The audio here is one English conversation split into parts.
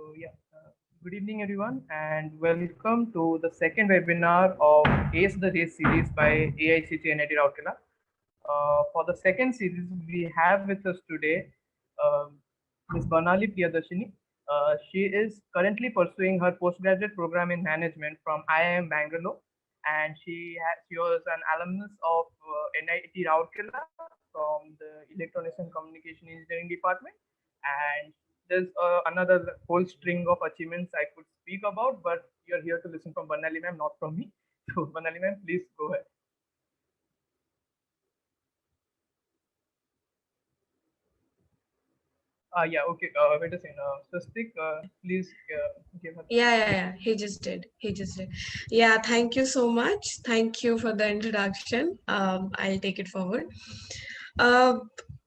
Good evening everyone and welcome to the second webinar of Ace the Race series by AICT NIT Rourkela. For the second series, we have with us today Ms. Banali Priyadarshini. She is currently pursuing her postgraduate program in management from IIM Bangalore, and she was an alumnus of NIT Rourkela from the Electronics and Communication Engineering Department. And there's another whole string of achievements I could speak about, but you're here to listen from Banali ma'am, not from me. So Banali ma'am, please go ahead. Yeah, okay. Wait a second. Swastik, please give her. Yeah. He just did. Yeah, thank you so much. Thank you for the introduction. I'll take it forward. Uh,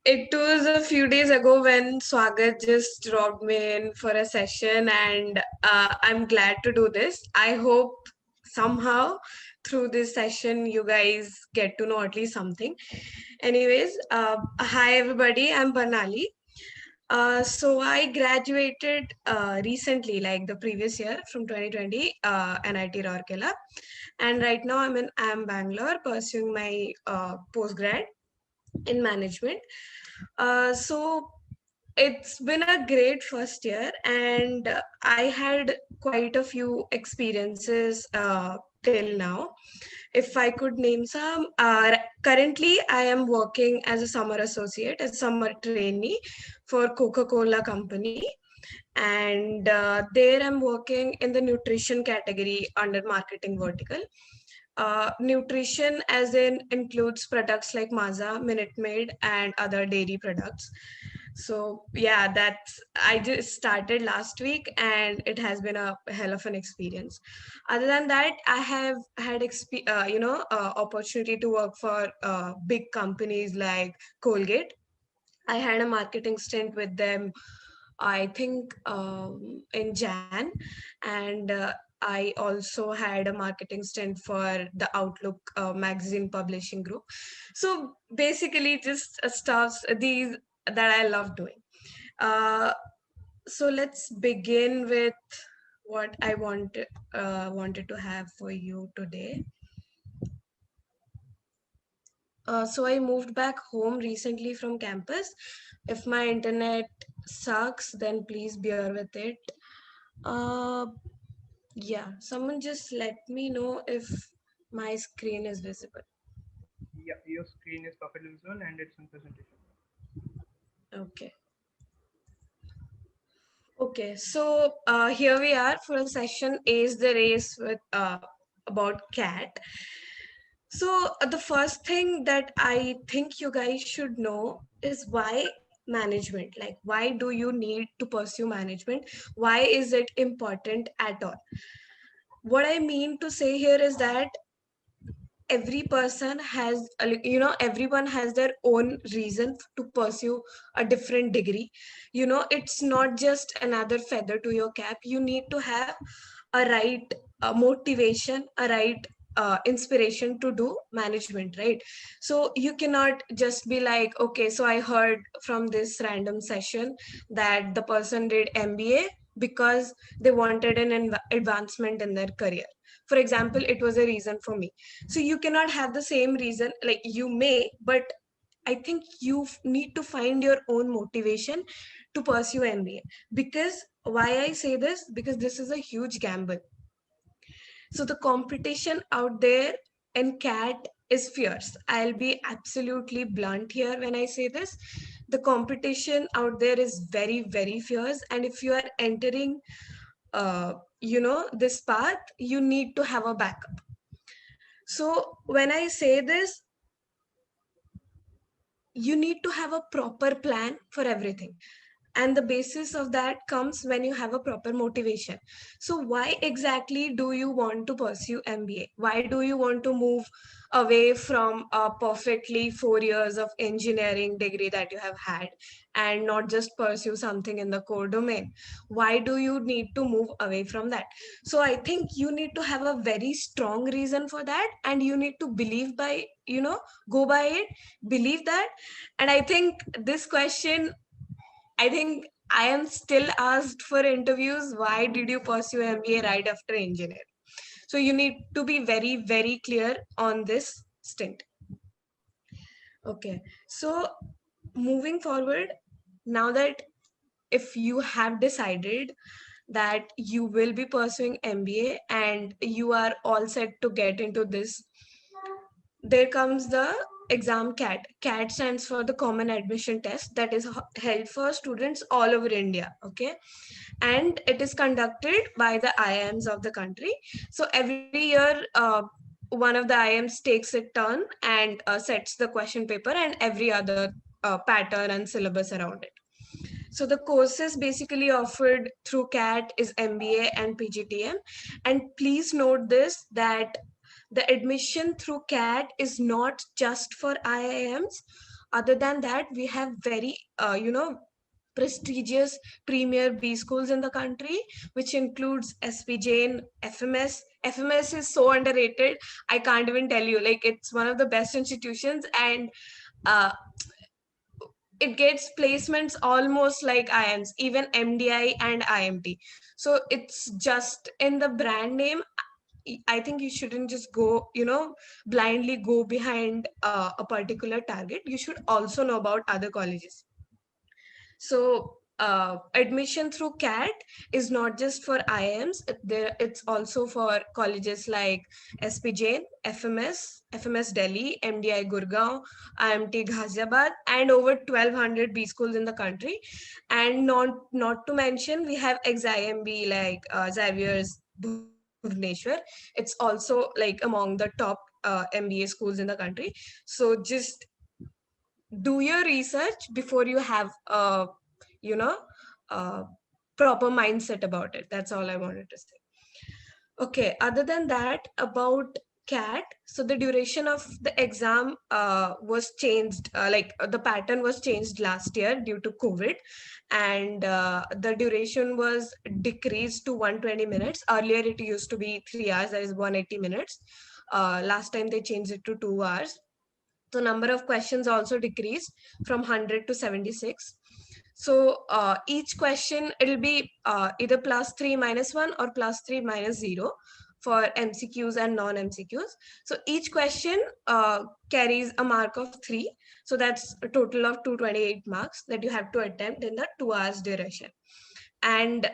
it was a few days ago when Swagat just dropped me in for a session, and I'm glad to do this. I hope somehow through this session you guys get to know at least something. Anyways, hi everybody. I'm Banali. So I graduated recently, like the previous year from 2020, NIT Rourkela, and right now I'm Bangalore pursuing my postgrad in management. So it's been a great first year, and I had quite a few experiences till now. If I could name some, currently I am working as a summer associate, as a summer trainee for Coca-Cola company. And there I'm working in the nutrition category under marketing vertical. Nutrition as in includes products like Maaza, Minute Maid, and other dairy products. So yeah, I just started last week, and it has been a hell of an experience. Other than that, I have had opportunity to work for big companies like Colgate. I had a marketing stint with them, I think, in Jan, and I also had a marketing stint for the Outlook magazine publishing group. So basically, just stuffs these that I love doing. Uh, so let's begin with what I wanted to have for you today. So I moved back home recently from campus. If my internet sucks, then please bear with it. Uh, yeah, someone just let me know if my screen is visible. Yeah, your screen is perfectly visible and it's in presentation. Okay. Okay, so here we are for a session Ace the Race with about cat. So the first thing that I think you guys should know is why management. Like, why do you need to pursue management? Why is it important at all? What I mean to say here is that every person has, everyone has their own reason to pursue a different degree. It's not just another feather to your cap. You need to have a right motivation, a right inspiration to do management, right? So you cannot just be like, okay, so I heard from this random session that the person did MBA because they wanted an advancement in their career. For example, it was a reason for me. So you cannot have the same reason. Like, you may, but I think you need to find your own motivation to pursue MBA. Because why I say this, because this is a huge gamble. So the competition out there in cat is fierce. I'll be absolutely blunt here when I say this. The competition out there is very, very fierce, and if you are entering this path, you need to have a backup. So when I say this, you need to have a proper plan for everything, and the basis of that comes when you have a proper motivation. So why exactly do you want to pursue MBA? Why do you want to move away from a perfectly 4 years of engineering degree that you have had, and not just pursue something in the core domain? Why do you need to move away from that? So I think you need to have a very strong reason for that, and you need to believe by, go by it, believe that. And I think this question, I think I am still asked for interviews, why did you pursue MBA right after engineering? So you need to be very, very clear on this stint. Okay, so moving forward, now that if you have decided that you will be pursuing MBA and you are all set to get into this, there comes the exam CAT. CAT stands for the Common Admission Test, that is held for students all over India. Okay, and it is conducted by the IIMs of the country. So every year, one of the IIMs takes a turn and sets the question paper and every other pattern and syllabus around it. So the courses basically offered through CAT is MBA and PGTM. And please note this, that the admission through CAT is not just for IIMs. Other than that, we have very, prestigious premier B schools in the country, which includes SP Jain, FMS. FMS is so underrated. I can't even tell you, like, it's one of the best institutions, and uh, it gets placements almost like IIMs, even MDI and IMT. So it's just in the brand name. I think you shouldn't just go, blindly go behind a particular target. You should also know about other colleges. So admission through CAT is not just for IIMs. It's also for colleges like SP Jain, FMS Delhi, MDI Gurgaon, IMT Ghaziabad, and over 1,200 B schools in the country. And not to mention, we have ex-IMB like Xavier's Bhubaneswar. It's also like among the top MBA schools in the country. So just do your research before you have you know a proper mindset about it. That's all I wanted to say. Okay, other than that, about CAT, so the duration of the exam was changed, the pattern was changed last year due to COVID, and the duration was decreased to 120 minutes. Earlier it used to be 3 hours, that is 180 minutes. Last time they changed it to 2 hours. So number of questions also decreased from 100 to 76. So each question, it'll be either +3 -1 or +3 -0 for MCQs and non-MCQs. So each question carries a mark of 3. So that's a total of 228 marks that you have to attempt in the 2 hours duration. And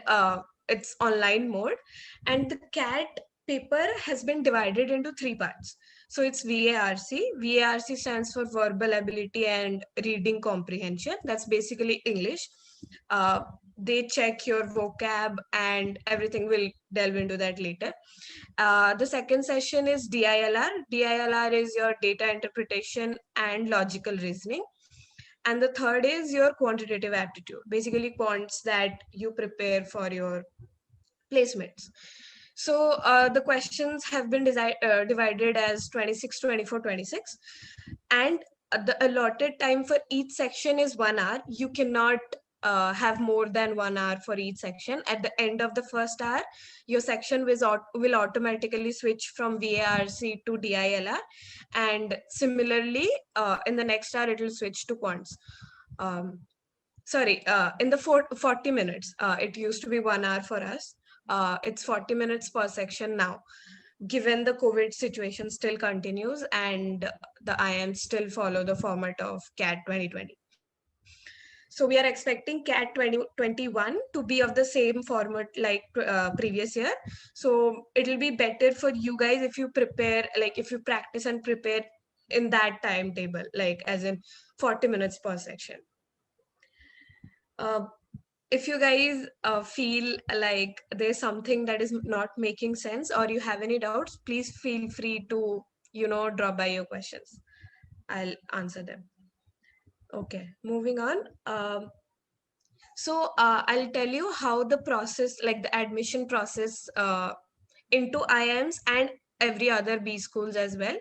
it's online mode. And the CAT paper has been divided into 3 parts. So it's VARC. VARC stands for verbal ability and reading comprehension. That's basically English. They check your vocab and everything. We'll delve into that later. The second session is DILR. DILR is your data interpretation and logical reasoning. And the third is your quantitative aptitude, basically quants that you prepare for your placements. So the questions have been divided as 26, 24, 26. And the allotted time for each section is 1 hour. You cannot have more than 1 hour for each section. At the end of the first hour, your section will automatically switch from VARC to DILR. And similarly, in the next hour, it will switch to quants. In the 40 minutes, it used to be 1 hour for us. It's 40 minutes per section now, given the COVID situation still continues and the IIM still follow the format of CAT 2020. So we are expecting CAT 2021 to be of the same format like previous year. So it'll be better for you guys if you prepare, like if you practice and prepare in that timetable, like as in 40 minutes per section. If you guys feel like there's something that is not making sense or you have any doubts, please feel free to, drop by your questions. I'll answer them. Okay, moving on. So I'll tell you how the process, like the admission process into IIMs and every other B schools as well.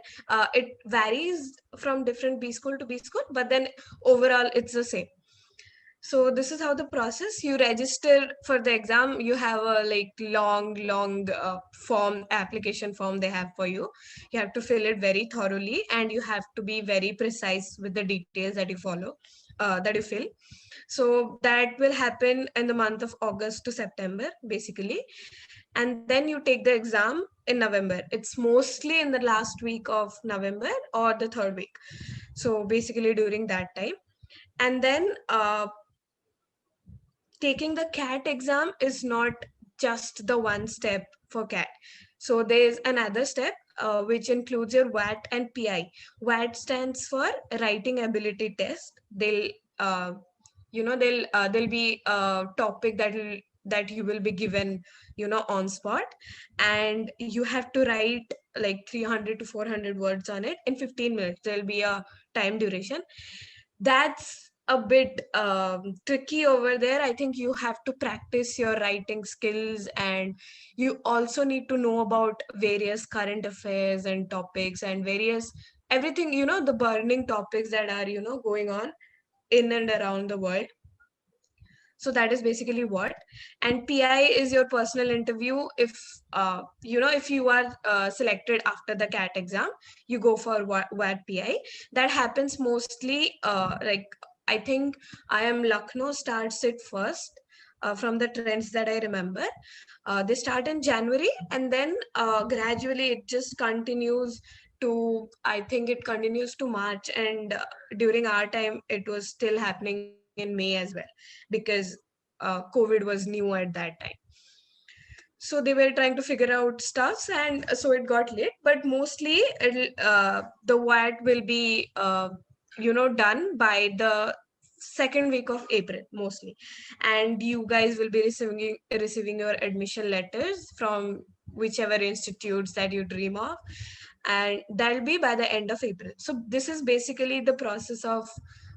It varies from different B school to B school, but then overall it's the same. So this is how the process. You register for the exam. You have a long form, application form they have for you. You have to fill it very thoroughly, and you have to be very precise with the details that you follow, that you fill. So that will happen in the month of August to September, basically. And then you take the exam in November. It's mostly in the last week of November or the third week. So basically during that time. And then taking the CAT exam is not just the one step for CAT. So there's another step which includes your WAT and PI. WAT stands for Writing Ability Test. There'll be a topic that you will be given, on spot, and you have to write like 300 to 400 words on it in 15 minutes. There'll be a time duration. That's a bit tricky over there. I think you have to practice your writing skills, and you also need to know about various current affairs and topics and various everything, the burning topics that are, going on in and around the world. So that is basically what. And PI is your personal interview. If you are selected after the CAT exam, you go for WAT PI. That happens mostly like, I think IIM Lucknow starts it first. From the trends that I remember, they start in January, and then gradually it just continues to, I think it continues to March, and during our time it was still happening in May as well, because COVID was new at that time. So they were trying to figure out stuffs, and so it got late. But mostly, the WAT will be, done by the second week of April mostly, and you guys will be receiving your admission letters from whichever institutes that you dream of, and that'll be by the end of April. So this is basically the process of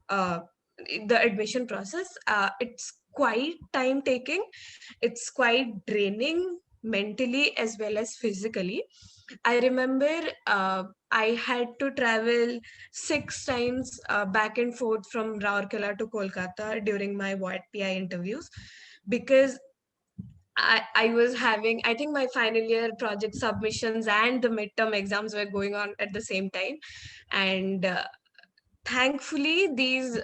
uh, the admission process. It's quite time taking, it's quite draining mentally as well as physically. I remember I had to travel 6 times back and forth from Raurkela to Kolkata during my WAT PI interviews, because I was having, I think my final year project submissions and the midterm exams were going on at the same time. And thankfully, these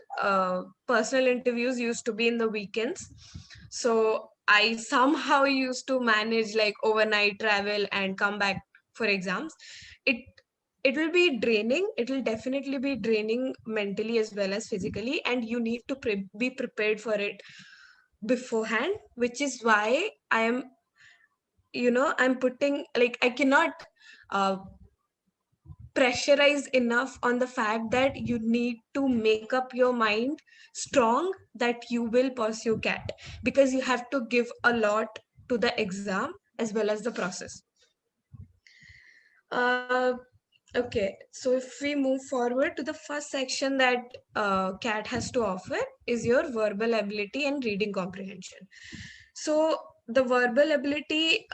personal interviews used to be in the weekends. So I somehow used to manage like overnight travel and come back for exams. It it will be draining. It will definitely be draining mentally as well as physically, and you need to be prepared for it beforehand, which is why I'm putting, like, I cannot uh, pressurize enough on the fact that you need to make up your mind strong that you will pursue CAT, because you have to give a lot to the exam as well as the process. uh, okay, so if we move forward to the first section that CAT has to offer is your verbal ability and reading comprehension. So the verbal ability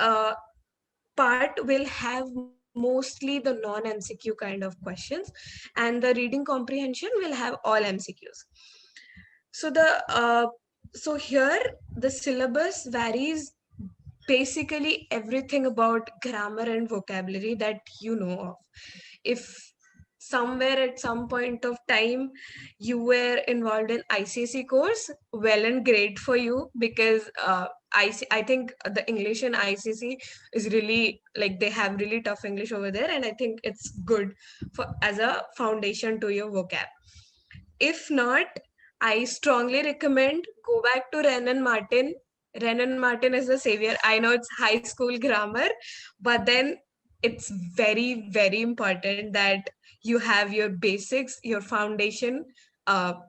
part will have mostly the non-MCQ kind of questions, and the reading comprehension will have all MCQs. So so here the syllabus varies basically everything about grammar and vocabulary that you know of. If somewhere at some point of time you were involved in ICSE course, well and great for you, because I think the English in ICSE is really, like, they have really tough English over there, and I think it's good for as a foundation to your vocab. If not, I strongly recommend go back to Renan Martin. Renan Martin is the savior. I know it's high school grammar, but then it's very, very important that you have your basics, your foundation, tough.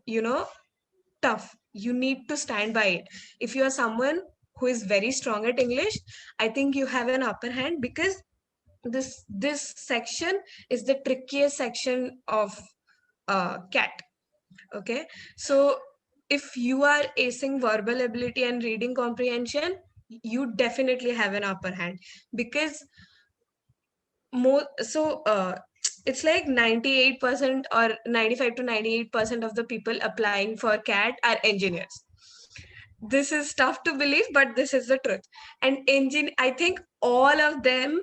You need to stand by it. If you are someone who is very strong at English, I think you have an upper hand, because this section is the trickiest section of CAT. Okay, so if you are acing verbal ability and reading comprehension, you definitely have an upper hand, because more so it's like 98% or 95 to 98% of the people applying for CAT are engineers. This is tough to believe, but this is the truth. And I think all of them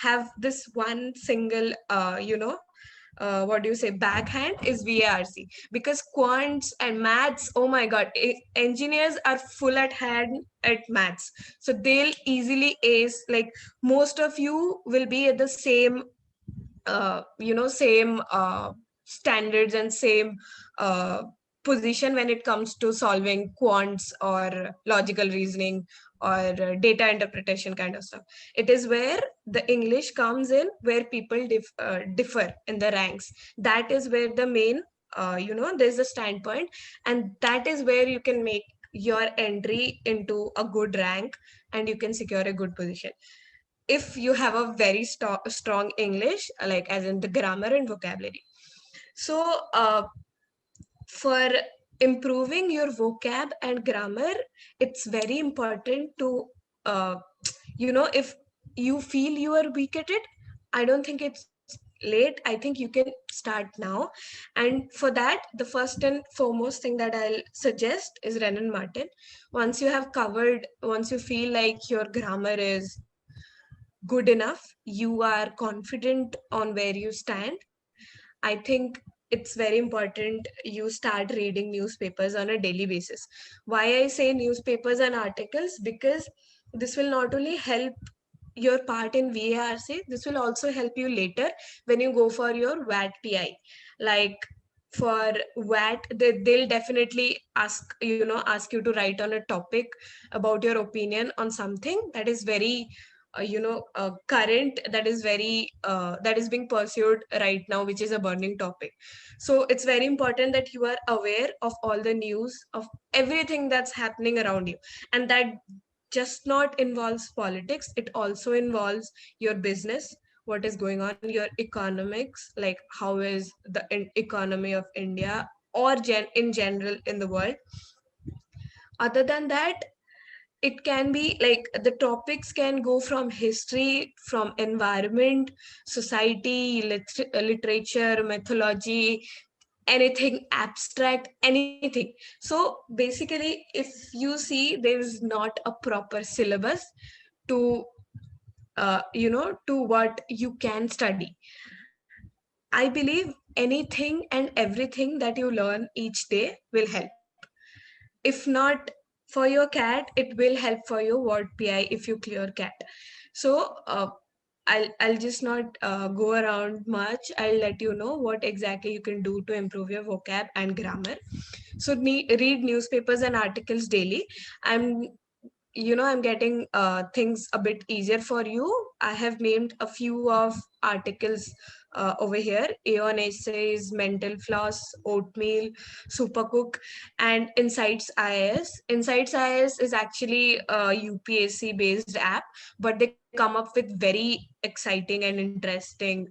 have this one single what do you say, backhand is VARC, because quants and maths, oh my god, engineers are full at hand at maths, so they'll easily ace. Like most of you will be at the same same standards and same uh, position when it comes to solving quants or logical reasoning or data interpretation kind of stuff. It is where the English comes in, where people differ in the ranks. That is where the main there's a standpoint, and that is where you can make your entry into a good rank and you can secure a good position if you have a very strong English, like as in the grammar and vocabulary. So, for improving your vocab and grammar, it's very important to, uh, if you feel you are weak at it, I don't think it's late. I think you can start now. And for that, the first and foremost thing that I'll suggest is Renan Martin. Once you feel like your grammar is good enough, you are confident on where you stand, I think it's very important you start reading newspapers on a daily basis. Why I say newspapers and articles? Because this will not only help your part in VARC, this will also help you later when you go for your VAT PI. Like for VAT, they'll definitely ask you to write on a topic about your opinion on something that is very current, that is being pursued right now, which is a burning topic. So it's very important that you are aware of all the news of everything that's happening around you, and that just not involves politics, it also involves your business, what is going on, your economics, like how is the economy of India or in general in the world. Other than that, it can be like the topics can go from history, from environment, society, literature, mythology, anything abstract, anything. So basically, if you see, there is not a proper syllabus to to what you can study. I believe anything and everything that you learn each day will help. If not for your cat, it will help for your word PI if you clear cat. So I'll just not go around much. I'll let you know what exactly you can do to improve your vocab and grammar. So read newspapers and articles daily. I'm I'm getting things a bit easier for you. I have named a few of articles over here: Aeon Essays, Mental Floss, Oatmeal, Supercook, and Insights IAS. Insights IAS is actually a UPSC based app, but they come up with very exciting and interesting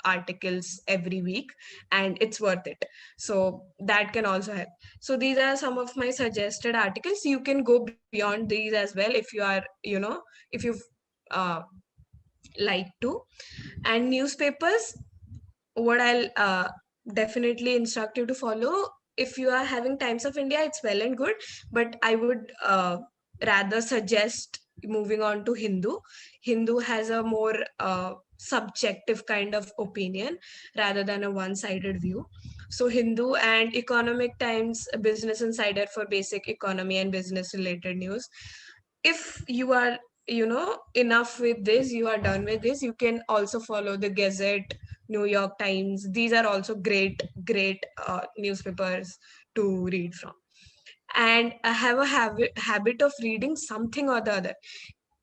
articles every week, and it's worth it. So that can also help. So these are some of my suggested articles. You can go beyond these as well if you are, if you uh, like to. And newspapers, what I'll definitely instruct you to follow, if you are having Times of India, it's well and good, but I would rather suggest moving on to Hindu. Hindu has a more subjective kind of opinion rather than a one-sided view. So Hindu and Economic Times, Business Insider for basic economy and business related news. If you are enough with this, you are done with this, you can also follow the Gazette, New York Times. These are also great newspapers to read from. And I have a habit of reading something or the other.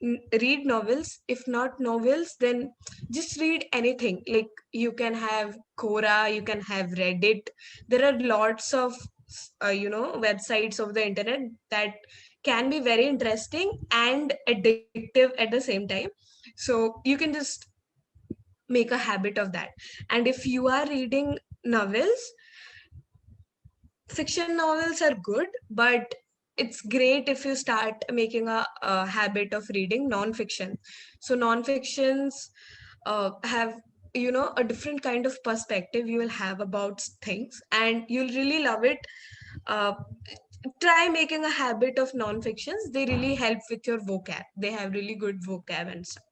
Read novels. If not novels, then just read anything. Like you can have Quora, you can have Reddit. There are lots of websites of the internet that can be very interesting and addictive at the same time. So you can just make a habit of that. And if you are reading novels, fiction novels are good, but it's great if you start making a habit of reading non-fiction. So non-fictions have a different kind of perspective you will have about things, and you'll really love it. uh, Try making a habit of non-fictions. They really help with your vocab. They have really good vocab and stuff.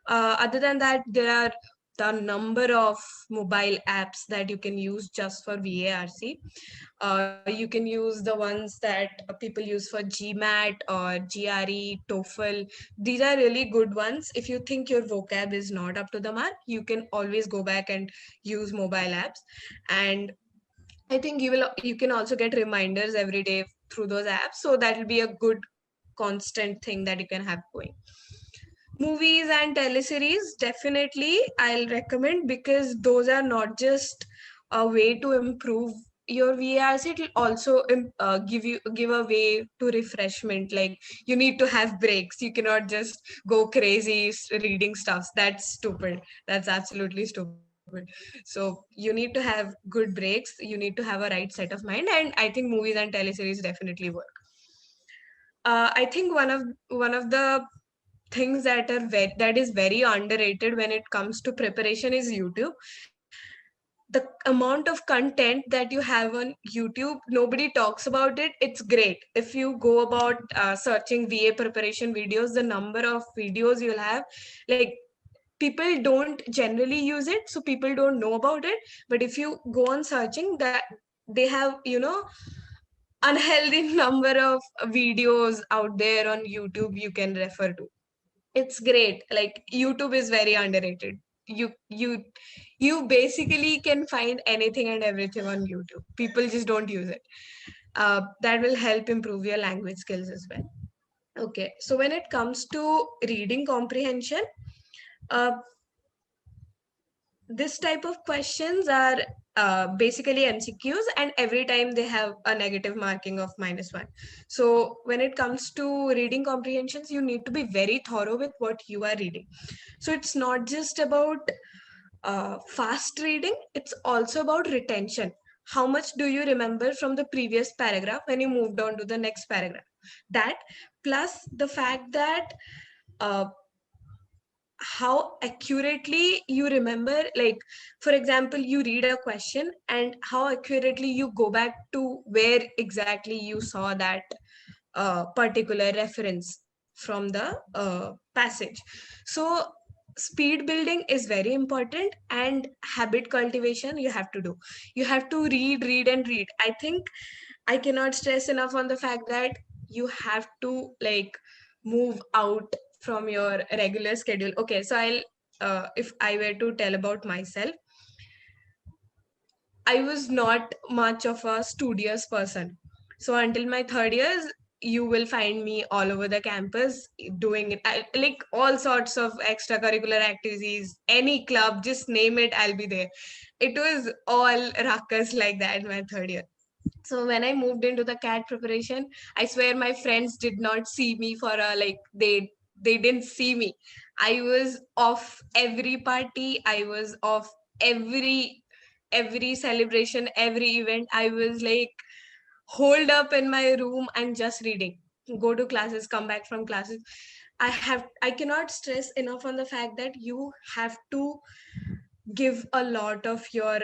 Other than that, there are the number of mobile apps that you can use just for VARC. You can use the ones that people use for GMAT or GRE, TOEFL. These are really good ones. If you think your vocab is not up to the mark, you can always go back and use mobile apps. And I think you can also get reminders every day through those apps. So that will be a good constant thing that you can have going. Movies and teleseries, definitely I'll recommend, because those are not just a way to improve your VARC, it will also give a way to refreshment. Like, you need to have breaks. You cannot just go crazy reading stuff. That's stupid. That's absolutely stupid. So you need to have good breaks. You need to have a right set of mind, and I think movies and teleseries definitely work. I think one of the things that is very underrated when it comes to preparation is YouTube. The amount of content that you have on YouTube, nobody talks about it. It's great if you go about searching VA preparation videos. The number of videos you'll have, like, people don't generally use it, so people don't know about it. But if you go on searching, that they have, unhealthy number of videos out there on YouTube you can refer to. It's great. Like, YouTube is very underrated. You basically can find anything and everything on YouTube. People just don't use it. That will help improve your language skills as well. Okay, so when it comes to reading comprehension, uh, this type of questions are basically MCQs, and every time they have a negative marking of -1. So when it comes to reading comprehensions, you need to be very thorough with what you are reading. So it's not just about fast reading, it's also about retention. How much do you remember from the previous paragraph when you moved on to the next paragraph? That, plus the fact that uh, how accurately you remember. Like, for example, you read a question and how accurately you go back to where exactly you saw that particular reference from the passage. So speed building is very important, and habit cultivation you have to do. You have to read and read. I think I cannot stress enough on the fact that you have to, like, move out from your regular schedule. Okay, so if I were to tell about myself, I was not much of a studious person. So until my third years, you will find me all over the campus doing it. Like, all sorts of extracurricular activities, any club, just name it, I'll be there. It was all ruckus like that in my third year. So when I moved into the CAT preparation, I swear my friends did not see me for a, like, they didn't see me. I was off every party. I was off every celebration, every event. I was like holed up in my room and just reading. Go to classes, come back from classes. I cannot stress enough on the fact that you have to give a lot of your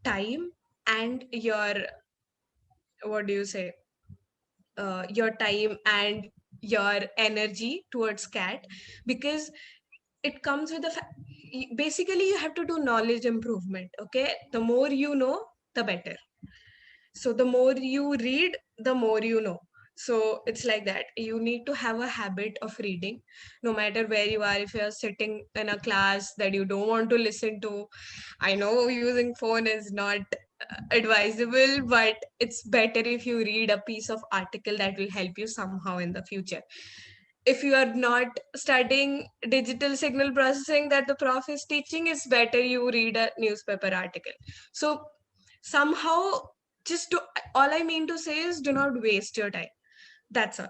time and your, what do you say, your time and your energy towards CAT, because it comes with basically you have to do knowledge improvement. Okay, the more you know, the better. So the more you read, the more you know. So it's like that. You need to have a habit of reading, no matter where you are. If you're sitting in a class that you don't want to listen to, I know using phone is not advisable, but it's better if you read a piece of article that will help you somehow in the future. If you are not studying digital signal processing that the prof is teaching, it's better you read a newspaper article. So somehow, just do, all I mean to say is, do not waste your time. That's all.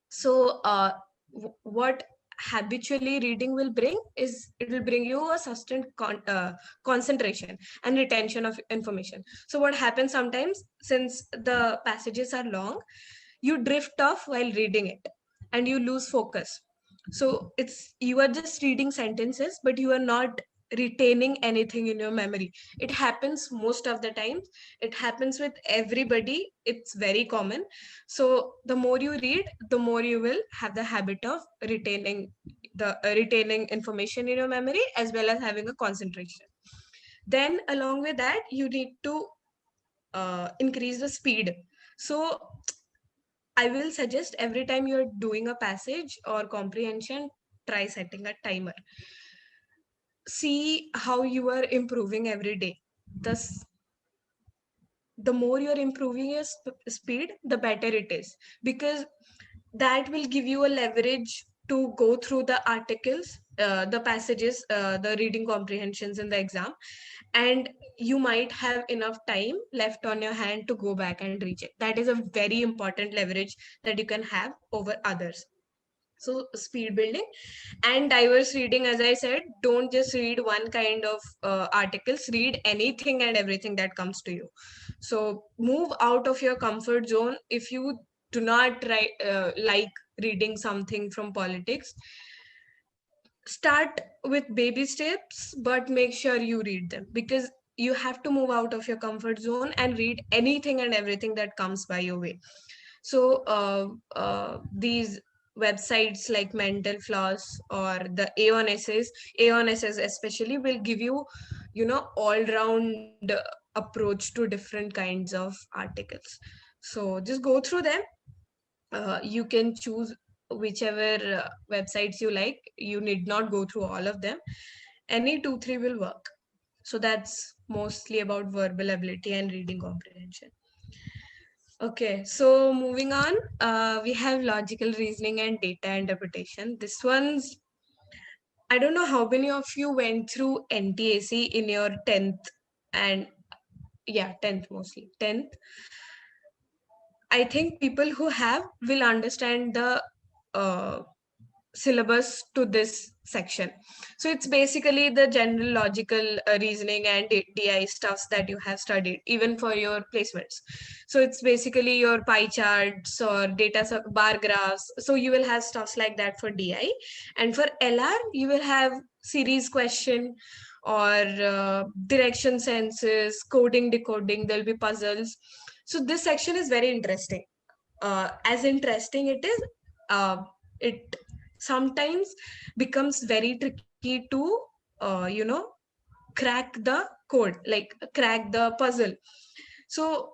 So what habitually reading will bring is, it will bring you a sustained concentration and retention of information. So what happens sometimes, since the passages are long, you drift off while reading it and you lose focus. So it's, you are just reading sentences, but you are not retaining anything in your memory. It happens most of the times. It happens with everybody. It's very common. So the more you read, the more you will have the habit of retaining the retaining information in your memory as well as having a concentration. Then along with that, you need to increase the speed. So I will suggest every time you're doing a passage or comprehension, try setting a timer. See how you are improving every day. Thus, the more you're improving your speed, the better it is, because that will give you a leverage to go through the articles, the passages, the reading comprehensions in the exam, and you might have enough time left on your hand to go back and recheck. That is a very important leverage that you can have over others. So speed building and diverse reading, as I said, don't just read one kind of articles, read anything and everything that comes to you. So move out of your comfort zone. If you do not like reading something from politics, start with baby steps, but make sure you read them, because you have to move out of your comfort zone and read anything and everything that comes by your way. So these websites like Mental Floss or the Aon Essays especially will give you, all round approach to different kinds of articles. So just go through them. You can choose whichever websites you like. You need not go through all of them. Any 2 3 will work. So that's mostly about verbal ability and reading comprehension. Okay, so moving on, we have logical reasoning and data interpretation. This one's, I don't know how many of you went through NTAC in your 10th, and yeah, 10th mostly. 10th. I think people who have will understand the uh, syllabus to this section. So it's basically the general logical reasoning and DI stuffs that you have studied even for your placements. So it's basically your pie charts or bar graphs. So you will have stuffs like that for DI, and for LR you will have series question or direction senses, coding, decoding. There'll be puzzles. So this section is very interesting. As interesting it is, it sometimes becomes very tricky to crack the code, like crack the puzzle. So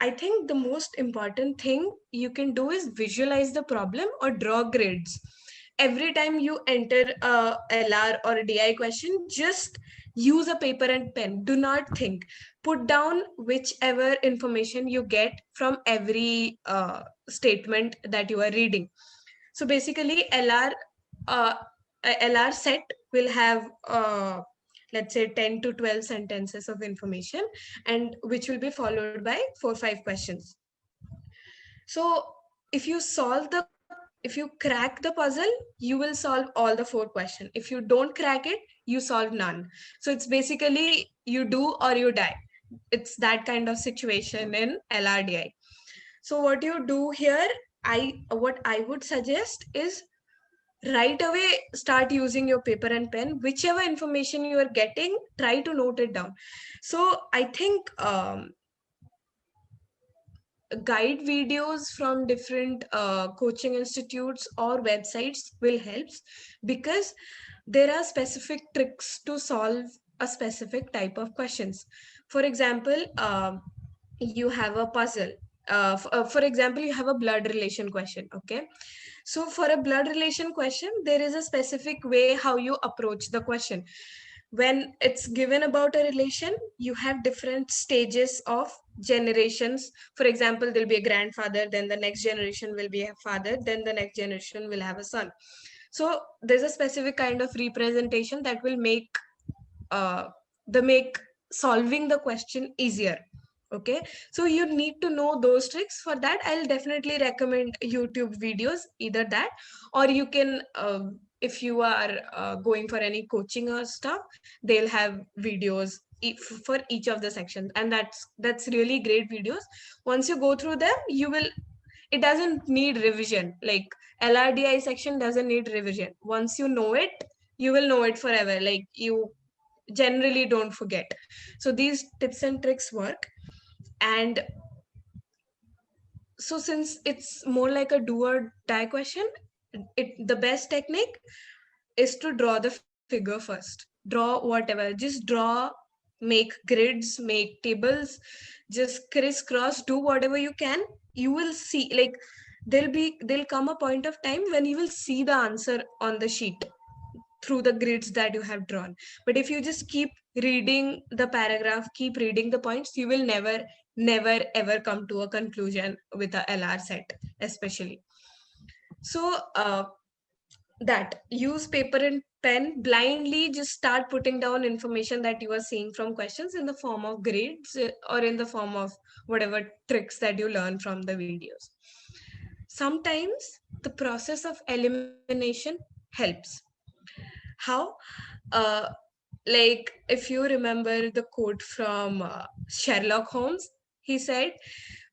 I think the most important thing you can do is visualize the problem or draw grids. Every time you enter a LR or a DI question, just use a paper and pen. Do not think. Put down whichever information you get from every statement that you are reading. So basically, LR set will have let's say 10 to 12 sentences of information, and which will be followed by 4 5 questions. So if you crack the puzzle, you will solve all the 4 questions. If you don't crack it, you solve none. So it's basically you do or you die. It's that kind of situation in LRDI. So what you do here, what I would suggest is right away start using your paper and pen. Whichever information you are getting, try to note it down. So I think guide videos from different coaching institutes or websites will help, because there are specific tricks to solve a specific type of questions. For example, you have a puzzle. For example, you have a blood relation question. Okay, so for a blood relation question, there is a specific way how you approach the question. When it's given about a relation, you have different stages of generations. For example, there'll be a grandfather, then the next generation will be a father, then the next generation will have a son. So there's a specific kind of representation that will make make solving the question easier. Okay, so you need to know those tricks. For that, I'll definitely recommend YouTube videos, either that, or you can if you are going for any coaching or stuff, they'll have videos for each of the sections, and that's really great videos. Once you go through them, it doesn't need revision. Like LRDI section doesn't need revision. Once you know it, you will know it forever. Like you generally don't forget. So these tips and tricks work. And so since it's more like a do or die question, the best technique, is to draw the figure first. Draw whatever, just draw, make grids, make tables, just crisscross, do whatever you can. You will see, like, there'll come a point of time when you will see the answer on the sheet through the grids that you have drawn. But if you just keep reading the paragraph, keep reading the points, you will never ever come to a conclusion with a LR set, especially. So that use paper and pen, blindly just start putting down information that you are seeing from questions in the form of grades, or in the form of whatever tricks that you learn from the videos. Sometimes the process of elimination helps. How? uh, like, if you remember the quote from Sherlock Holmes, he said,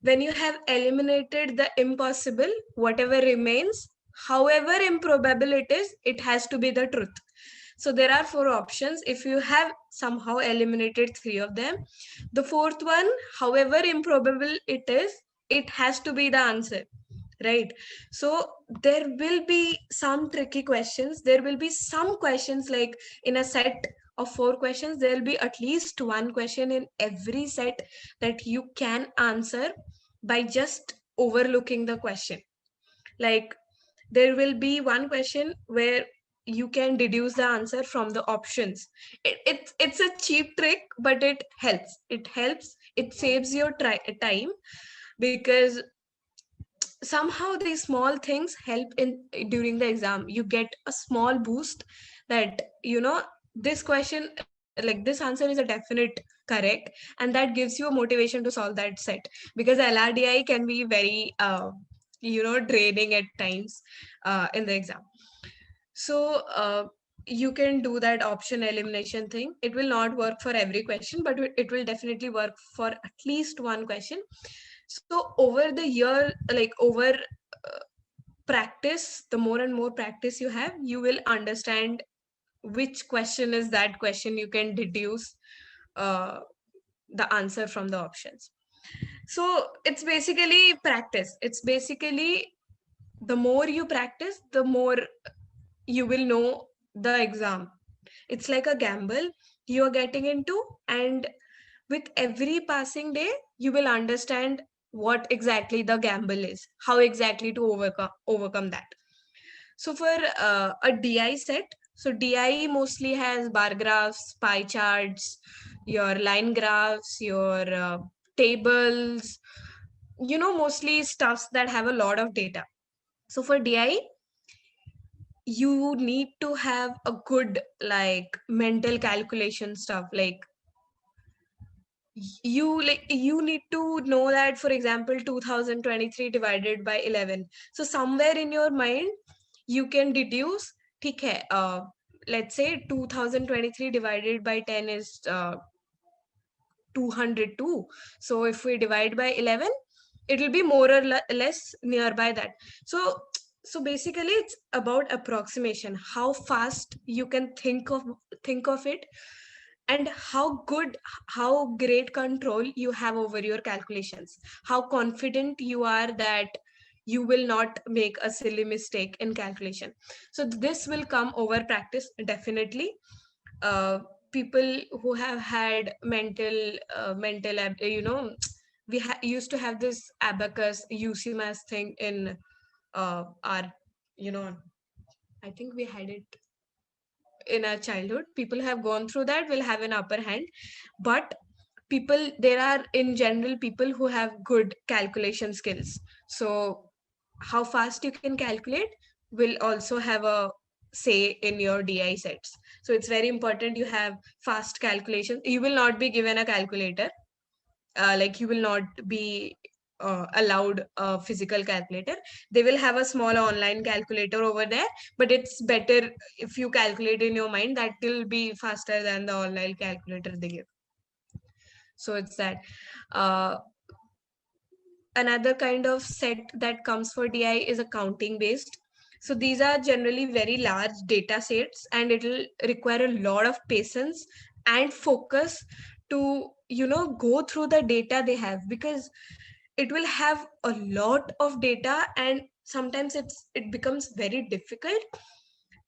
when you have eliminated the impossible, whatever remains, however improbable it has to be the truth. So there are 4 options. If you have somehow eliminated 3 of them, the 4th one, however improbable it has to be the answer, right? So there will be some tricky questions. There will be some questions, like in a set of 4 questions, there will be at least one question in every set that you can answer by just overlooking the question. Like, there will be one question where you can deduce the answer from the options. It's a cheap trick, but it helps. It saves your time, because somehow these small things help in during the exam. You get a small boost that, this question, like, this answer is a definite correct, and that gives you a motivation to solve that set. Because LRDI can be very draining at times in the exam. So you can do that option elimination thing. It will not work for every question, but it will definitely work for at least one question. So over the year, like over practice, the more and more practice you have, you will understand which question is that question. You can deduce uh, the answer from the options. So it's basically practice. It's basically, the more you practice, the more you will know the exam. It's like a gamble you are getting into, and with every passing day, you will understand what exactly the gamble is, how exactly to overcome that. So for a DI set, so DI mostly has bar graphs, pie charts, your line graphs, your tables, mostly stuffs that have a lot of data. So for DI, you need to have a good, like, mental calculation stuff. Like, you need to know that, for example, 2023 divided by 11. So somewhere in your mind you can deduce, ठीक है, let's say 2023 divided by 10 is 202. So if we divide by 11, it will be more or less nearby that. So basically it's about approximation, how fast you can think of it, and how great control you have over your calculations, how confident you are that you will not make a silly mistake in calculation. So this will come over practice, definitely. uh, People who have had we used to have this abacus UCMAS thing in our, you know I think we had it in our childhood. People have gone through that will have an upper hand. But there are, in general, people who have good calculation skills. So how fast you can calculate will also have a say in your DI sets. So it's very important you have fast calculation. You will not be given a calculator, like, you will not be allowed a physical calculator. They will have a small online calculator over there, but it's better if you calculate in your mind. That will be faster than the online calculator they give. So it's that. uh, Another kind of set that comes for DI is accounting based. So these are generally very large data sets, and it will require a lot of patience and focus to, go through the data they have, because it will have a lot of data, and sometimes it becomes very difficult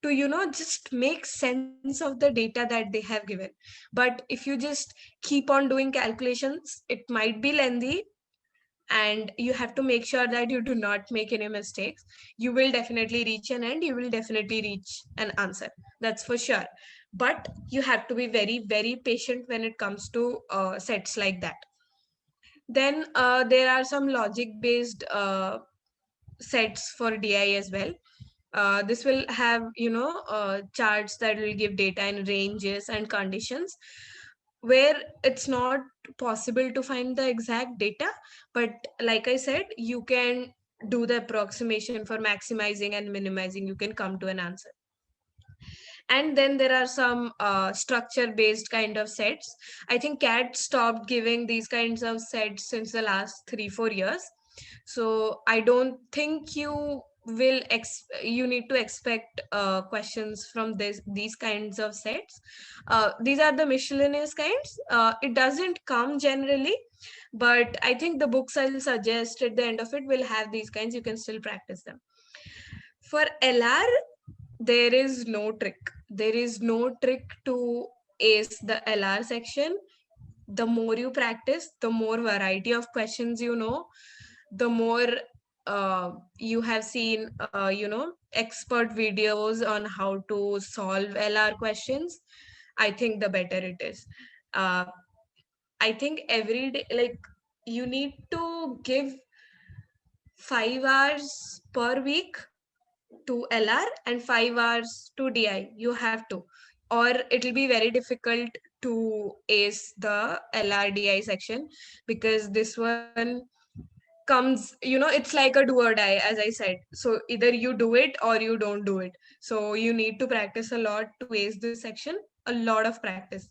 to, just make sense of the data that they have given. But if you just keep on doing calculations, it might be lengthy, and you have to make sure that you do not make any mistakes. You will definitely reach an end, you will definitely reach an answer, that's for sure. But you have to be very, very patient when it comes to sets like that. Then there are some logic based sets for DI as well. This will have, charts that will give data in ranges and conditions where it's not possible to find the exact data. But like I said, you can do the approximation for maximizing and minimizing. You can come to an answer. And then there are some structure based kind of sets. I think CAT stopped giving these kinds of sets since the last 3-4 years. So I don't think you need to expect questions from these kinds of sets. These are the miscellaneous kinds. It doesn't come generally, but I think the books I'll suggest at the end of it will have these kinds. You can still practice them. For LR, there is no trick. There is no trick to ace the LR section. The more you practice, the more variety of questions you know, the more you have seen, expert videos on how to solve LR questions. I think the better it is. Uh, I think every day, like, you need to give 5 hours per week to LR and 5 hours to DI. You have to, or it'll be very difficult to ace the LR DI section, because this one comes, it's like a do or die, as I said. So either you do it or you don't do it. So you need to practice a lot to ace this section, a lot of practice.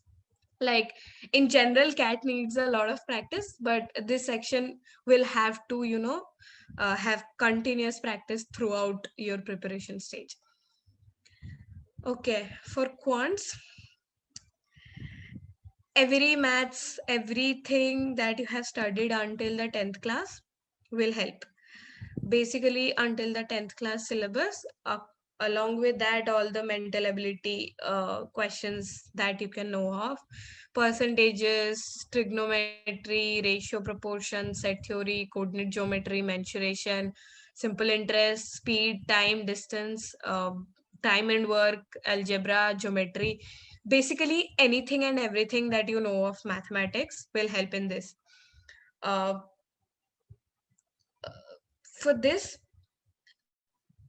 Like, in general, CAT needs a lot of practice, but this section will have to, have continuous practice throughout your preparation stage. Okay, for quants, every maths, everything that you have studied until the 10th class will help. Basically, until the 10th class syllabus, along with that, all the mental ability questions that you can know of, percentages, trigonometry, ratio, proportion, set theory, coordinate geometry, mensuration, simple interest, speed, time, distance, time and work, algebra, geometry. Basically, anything and everything that you know of mathematics will help in this. For this,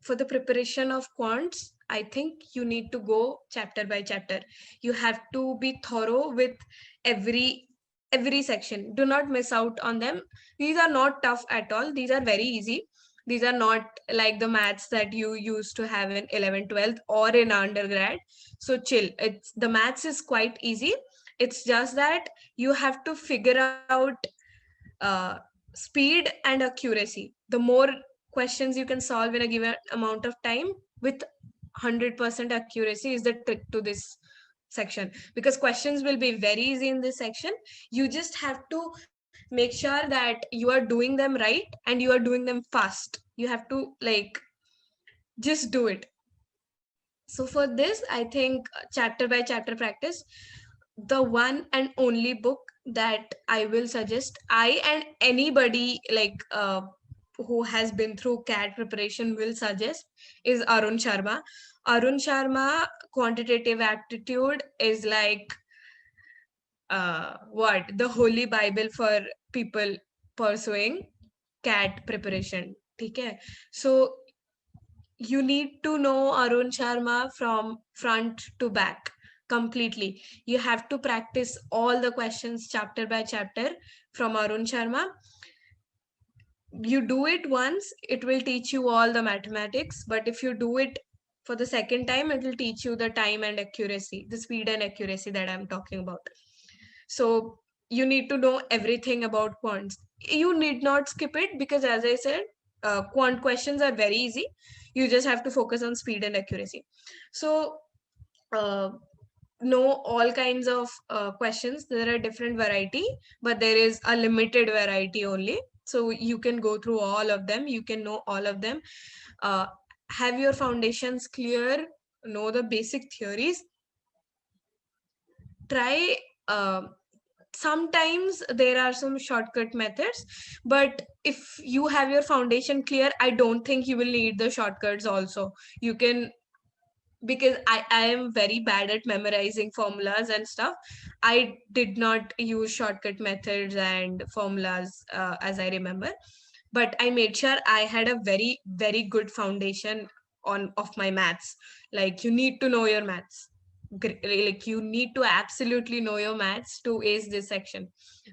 for the preparation of quants, I think you need to go chapter by chapter. You have to be thorough with every section. Do not miss out on them. These are not tough at all. These are very easy. These are not like the maths that you used to have in 11th, 12th or in undergrad. So chill. It's the maths is quite easy. It's just that you have to figure out uh, speed and accuracy. The more questions you can solve in a given amount of time with 100% accuracy is the trick to this section, because questions will be very easy in this section. You just have to make sure that you are doing them right and you are doing them fast. You have to, like, just do it. So for this, I think chapter by chapter practice, the one and only book that I will suggest, I and anybody like who has been through CAT preparation will suggest, is Arun Sharma. Arun Sharma Quantitative Aptitude is like what the holy Bible for people pursuing CAT preparation. Okay, so you need to know Arun Sharma from front to back completely. You have to practice all the questions chapter by chapter from Arun Sharma. You do it once, it will teach you all the mathematics, but if you do it for the second time, it will teach you the time and accuracy, the speed and accuracy that I'm talking about. So you need to know everything about quants. You need not skip it, because as I said, quant questions are very easy. You just have to focus on speed and accuracy. So uh, know all kinds of questions. There are different variety, but there is a limited variety only. So you can go through all of them. You can know all of them. Uh, have your foundations clear know the basic theories, try sometimes there are some shortcut methods, but if you have your foundation clear, I don't think you will need the shortcuts also. You can, because I am very bad at memorizing formulas and stuff. I did not use shortcut methods and formulas as I remember, but I made sure I had a very, very good foundation on of my maths. Like you need to know your maths. Like you need to absolutely know your maths to ace this section,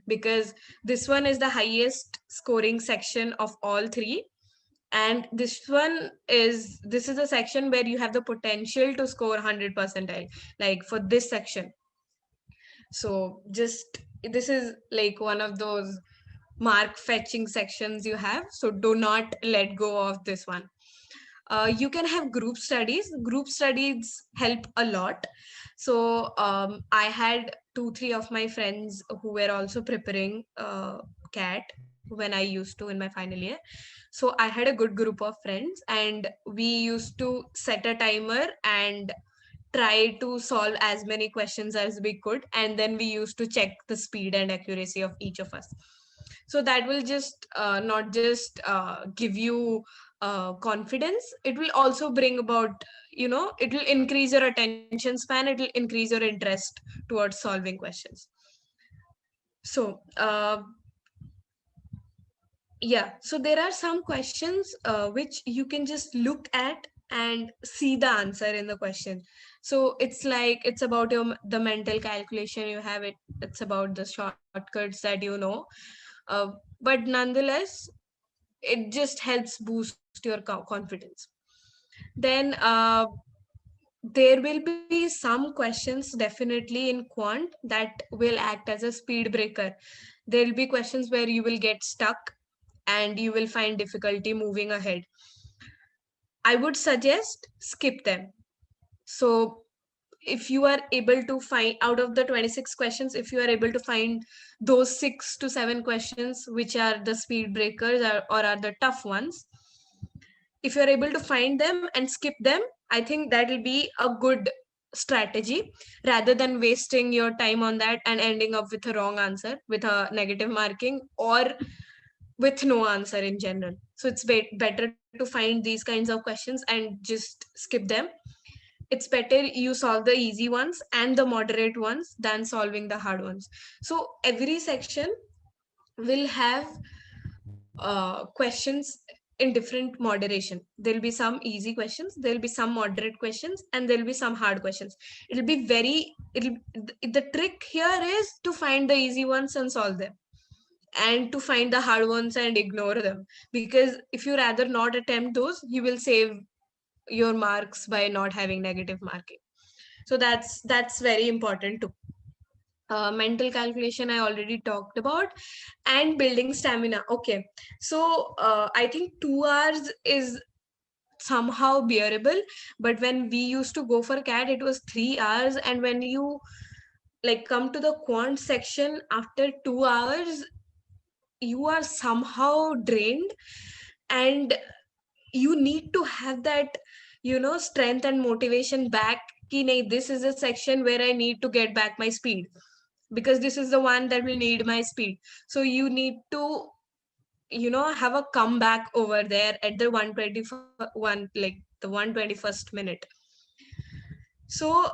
because this one is the highest scoring section of all three, and this is a section where you have the potential to score 100 percentile, like for this section. So just this is like one of those mark fetching sections you have, so do not let go of this one. You can have group studies help a lot. So I had 2 3 of my friends who were also preparing cat when I used to in my final year. So I had a good group of friends, and we used to set a timer and try to solve as many questions as we could, and then we used to check the speed and accuracy of each of us. So that will just not just give you confidence, it will also bring about, it will increase your attention span, it will increase your interest towards solving questions. So yeah, so there are some questions which you can just look at and see the answer in the question. So it's like it's about the mental calculation you have, it's about the shortcuts that you know. uh, but nonetheless, it just helps boost your confidence. Then there will be some questions definitely in quant that will act as a speed breaker. There will be questions where you will get stuck and you will find difficulty moving ahead. I would suggest skip them. So if you are able to find out of the 26 questions, if you are able to find those 6 to 7 questions which are the speed breakers, or are the tough ones, if you're able to find them and skip them, I think that will be a good strategy, rather than wasting your time on that and ending up with a wrong answer with a negative marking, or with no answer in general. So it's better to find these kinds of questions and just skip them. It's better you solve the easy ones and the moderate ones than solving the hard ones. So every section will have questions in different moderation. There'll be some easy questions, there'll be some moderate questions, and there'll be some hard questions. It'll the trick here is to find the easy ones and solve them, and to find the hard ones and ignore them, because if you rather not attempt those, you will save your marks by not having negative marking. So that's very important too. Mental calculation I already talked about, and building stamina. Okay, so I think 2 hours is somehow bearable, but when we used to go for cat, it was 3 hours, and when you like come to the quant section after 2 hours, you are somehow drained, and you need to have that, strength and motivation back. Ki, nahi, this is a section where I need to get back my speed, because this is the one that will need my speed. So you need to, have a comeback over there at the 121, like the 121st minute. So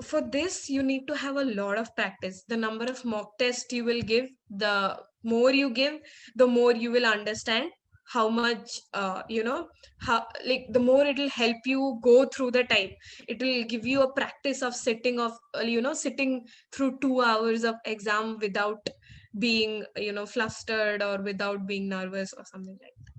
for this, you need to have a lot of practice. The number of mock tests you will give, the more you give, the more you will understand how much, how, like, the more it will help you go through the time. It will give you a practice of sitting through 2 hours of exam without being, flustered, or without being nervous or something like that.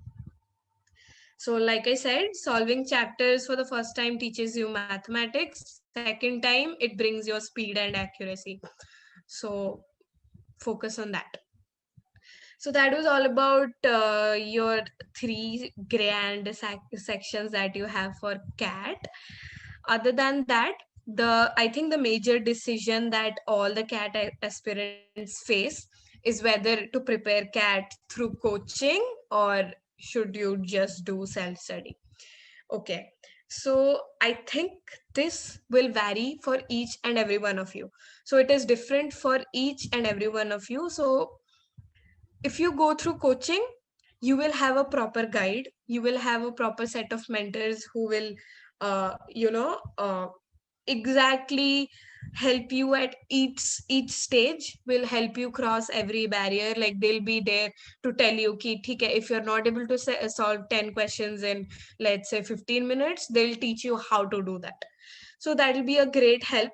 So like I said, solving chapters for the first time teaches you mathematics. Second time, it brings your speed and accuracy. So focus on that. So that was all about your three grand sections that you have for CAT. Other than that, I think the major decision that all the CAT aspirants face is whether to prepare CAT through coaching, or should you just do self study. Okay, So I think this will vary for each and every one of you. So it is different for each and every one of you. So if you go through coaching, you will have a proper guide, you will have a proper set of mentors who will exactly help you at each stage, will help you cross every barrier. Like they'll be there to tell you ki, theek hai, if you're not able to solve 10 questions in, let's say, 15 minutes, they'll teach you how to do that. So that will be a great help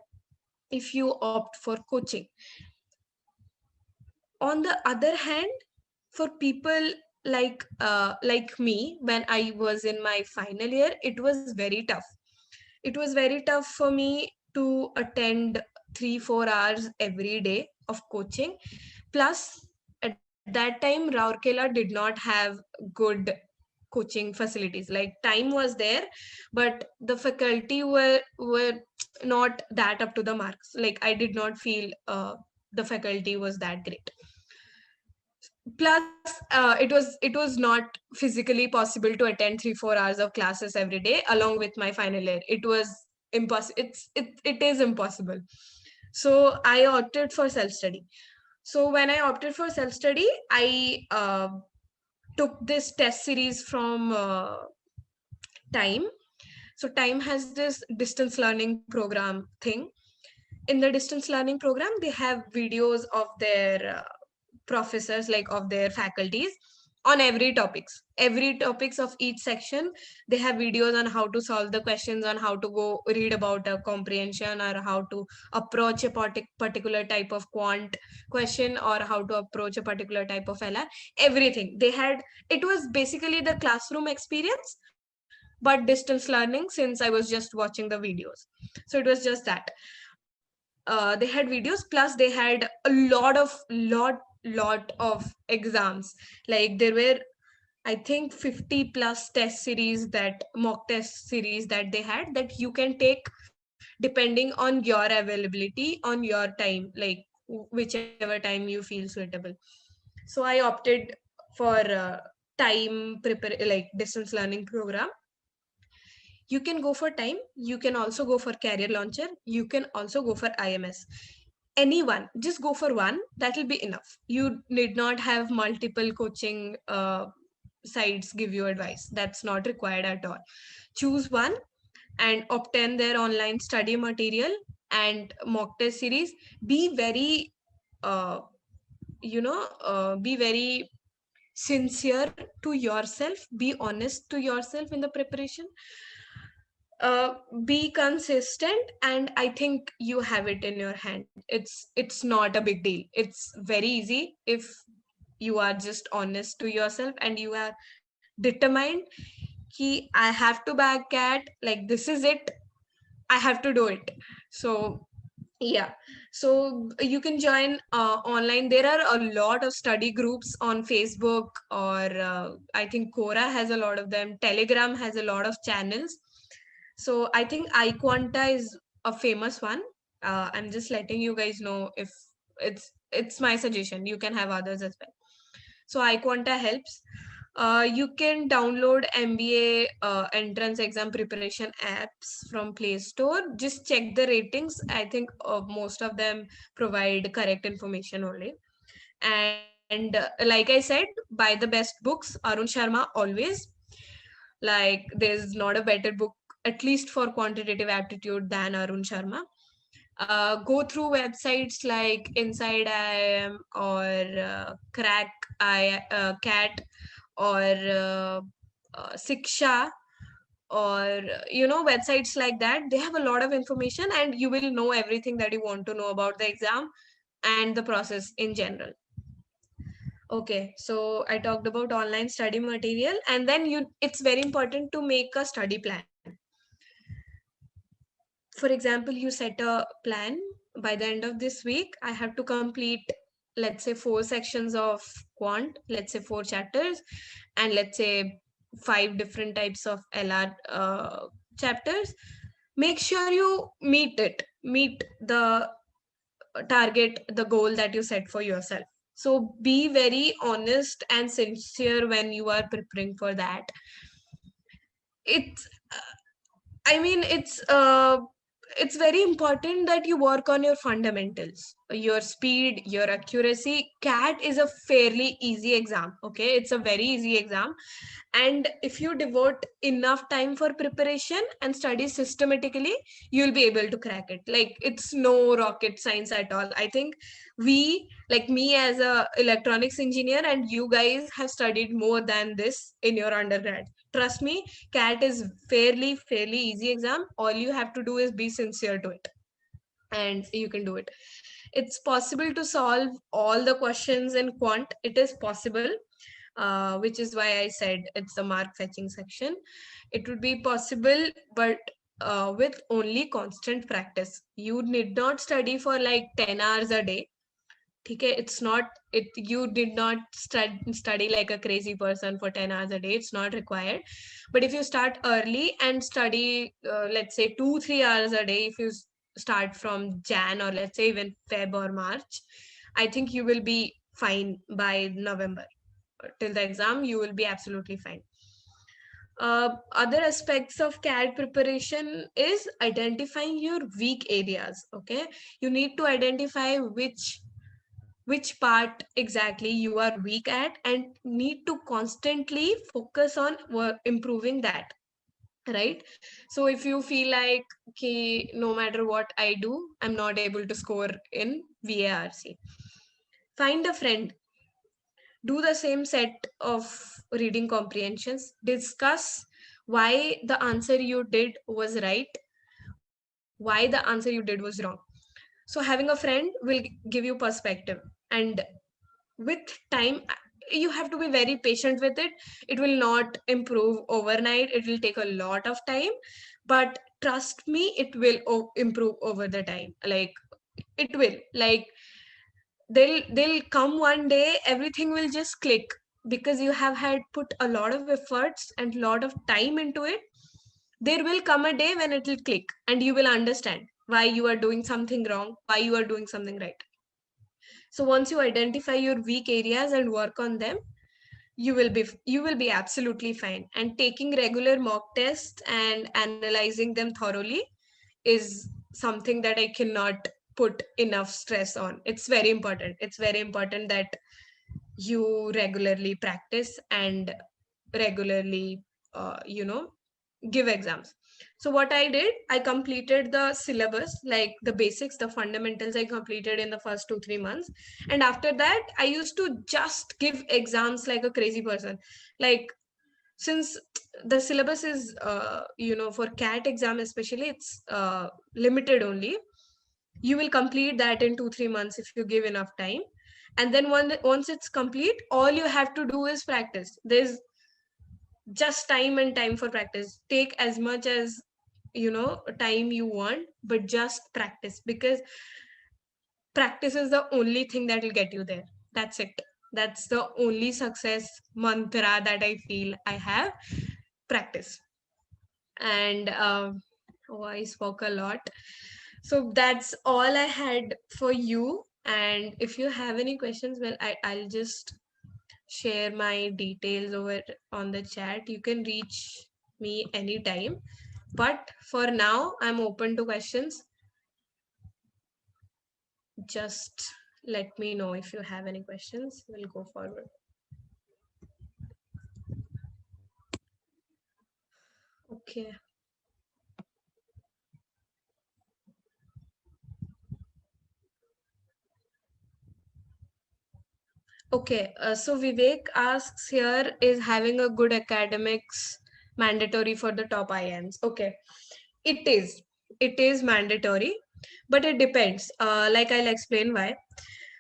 if you opt for coaching. On the other hand, for people like me, when I was in my final year, it was very tough. It was very tough for me to attend 3-4 hours every day of coaching. Plus, at that time, Rourkela did not have good coaching facilities. Like time was there, but the faculty were not that up to the marks. Like I did not feel the faculty was that great. Plus it was not physically possible to attend 3-4 hours of classes every day along with my final year. It was impossible. It is impossible. So I opted for self study. So when I opted for self study, I took this test series from time. So time has this distance learning program thing. In the distance learning program, they have videos of their professors, like of their faculties, on every topics of each section. They have videos on how to solve the questions, on how to go read about a comprehension, or how to approach a particular type of quant question, or how to approach a particular type of LR. Everything they had. It was basically the classroom experience, but distance learning, since I was just watching the videos. So it was just that. They had videos, plus they had a lot of exams. Like there were, I think, 50 plus test series, that mock test series that they had, that you can take depending on your availability, on your time, like whichever time you feel suitable. So I opted for time prepare, like distance learning program. You can go for time, you can also go for career launcher, you can also go for IMS. Anyone, just go for one, that will be enough. You need not have multiple coaching sites give you advice. That's not required at all. Choose one and obtain their online study material and mock test series. Be very uh, be very sincere to yourself, be honest to yourself in the preparation. uh, be consistent, and I think you have it in your hand. It's not a big deal. It's very easy if you are just honest to yourself and you are determined ki I have to back cat, like this is it, I have to do it. So yeah, so you can join online. There are a lot of study groups on Facebook, or I think Quora has a lot of them, Telegram has a lot of channels. So I think iQuanta is a famous one. I'm just letting you guys know. If it's my suggestion, you can have others as well. So iQuanta helps. You can download MBA entrance exam preparation apps from Play Store. Just check the ratings. I think most of them provide correct information only. And like I said, buy the best books. Arun Sharma always. Like there's not a better book, at least for quantitative aptitude, than Arun Sharma. Go through websites like Inside IIM, or Crack Cat, or Siksha, or websites like that. They have a lot of information, and you will know everything that you want to know about the exam and the process in general. Okay, so I talked about online study material, and then it's very important to make a study plan. For example, you set a plan. By the end of this week, I have to complete, let's say, 4 sections of quant, let's say 4 chapters, and let's say 5 different types of LR chapters. Make sure you meet the target, the goal that you set for yourself. So be very honest and sincere when you are preparing for that. It's I mean, it's very important that you work on your fundamentals, your speed, your accuracy. CAT is a fairly easy exam. Okay, it's a very easy exam, and if you devote enough time for preparation and study systematically, you'll be able to crack it. Like, it's no rocket science at all. I think we, like me as a electronics engineer, and you guys have studied more than this in your undergrad. Trust me, CAT is fairly easy exam. All you have to do is be sincere to it, and you can do it. It's possible to solve all the questions in quant. It is possible, which is why I said it's the mark fetching section. It would be possible, but with only constant practice. You need not study for like 10 hours a day. Okay, it's not it. You did not study like a crazy person for 10 hours a day. It's not required. But if you start early and study, let's say 2-3 hours a day, if you start from Jan, or let's say even Feb or March, I think you will be fine by November. Till the exam, you will be absolutely fine. Other aspects of CAD preparation is identifying your weak areas. Okay, you need to identify which part exactly you are weak at, and need to constantly focus on improving that, right? So if you feel like, okay, no matter what I do, I'm not able to score in VARC, find a friend, do the same set of reading comprehensions, discuss why the answer you did was right, why the answer you did was wrong. So having a friend will give you perspective, and with time, you have to be very patient with it. It will not improve overnight. It will take a lot of time, but trust me, it will improve over the time. Like, it will, like, they'll come one day, everything will just click, because you have had put a lot of efforts and a lot of time into it. There will come a day when it will click, and you will understand why you are doing something wrong, why you are doing something right. So once you identify your weak areas and work on them, you will be absolutely fine. And taking regular mock tests and analyzing them thoroughly is something that I cannot put enough stress on. It's very important. It's very important that you regularly practice and regularly, you know, give exams. So what I did, I completed the syllabus, like the basics, the fundamentals, I completed in the first 2-3 months. And after that, I used to just give exams like a crazy person. Like, since the syllabus is, for CAT exam especially, it's limited only. You will complete that in 2-3 months if you give enough time. And then once it's complete, all you have to do is practice. There's just time and time for practice. Take as much as, time you want, but just practice, because practice is the only thing that will get you there. That's it. That's the only success mantra that I feel I have. Practice. And oh, I spoke a lot. So that's all I had for you. And if you have any questions, well, I'll just share my details over on the chat. You can reach me anytime. But for now, I'm open to questions. Just let me know if you have any questions. We'll go forward. Okay. Okay, so Vivek asks here, is having a good academics mandatory for the top IIMs? Okay, it is. It is mandatory, but it depends. Like, I'll explain why.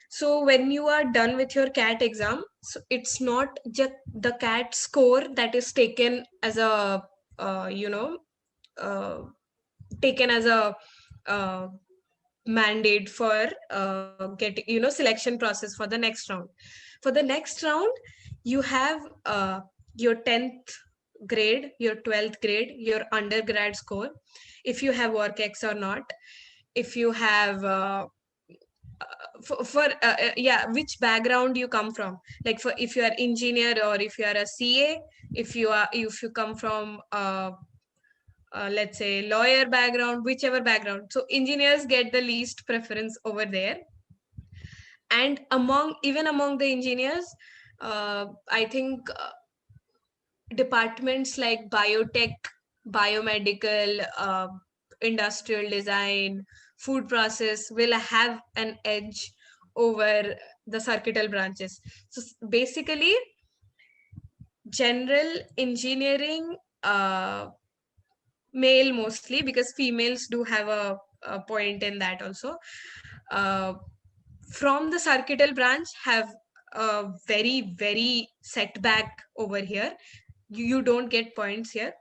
So when you are done with your CAT exam, so it's not just the CAT score that is taken as a, uh, you know, uh, taken as a uh, mandate for getting, selection process for the next round. For the next round, you have your 10th grade, your 12th grade, your undergrad score, if you have WorkX or not, if you have yeah, which background you come from. Like, for if you are engineer, or if you are a CA, if you come from let's say lawyer background, whichever background. So engineers get the least preference over there. And even among the engineers, I think departments like biotech, biomedical, industrial design, food process will have an edge over the circuital branches. So basically, general engineering, male mostly, because females do have a point in that also, uh, from the circuital branch have a very, very setback over here. You don't get points here,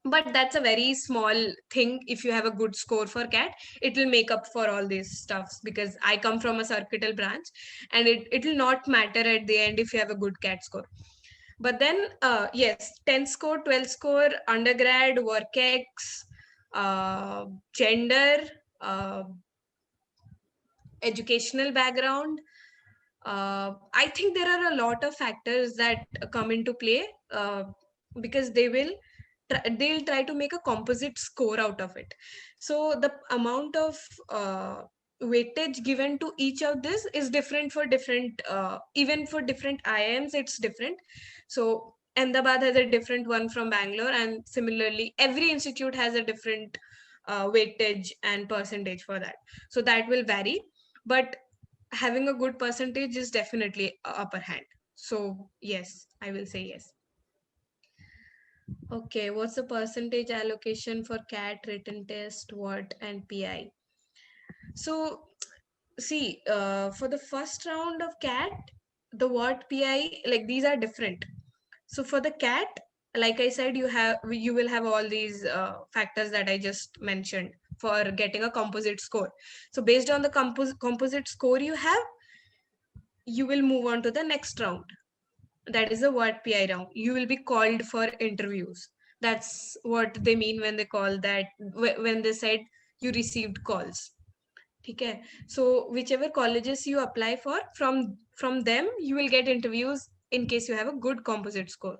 but that's a very small thing. If you have a good score for CAT, it will make up for all these stuffs, because I come from a circuital branch, and it will not matter at the end if you have a good CAT score. But then yes, 10 score, 12 score, undergrad, workex, gender, uh, educational background, I think there are a lot of factors that come into play, because they'll try to make a composite score out of it. So the amount of weightage given to each of this is different for different, even for different IIMs, it's different. So Ahmedabad has a different one from Bangalore, and similarly, every institute has a different weightage and percentage for that. So that will vary, but having a good percentage is definitely a upper hand. So yes, I will say yes. Okay, what's the percentage allocation for CAT, written test, WOT, and PI? So see, for the first round of CAT, the WOT, PI, like these are different. So for the CAT, like I said, you will have all these factors that I just mentioned for getting a composite score. So based on the composite score you have, you will move on to the next round. That is a WOT PI round. You will be called for interviews. That's what they mean when they call that, when they said you received calls. Okay. So whichever colleges you apply for, from them, you will get interviews in case you have a good composite score.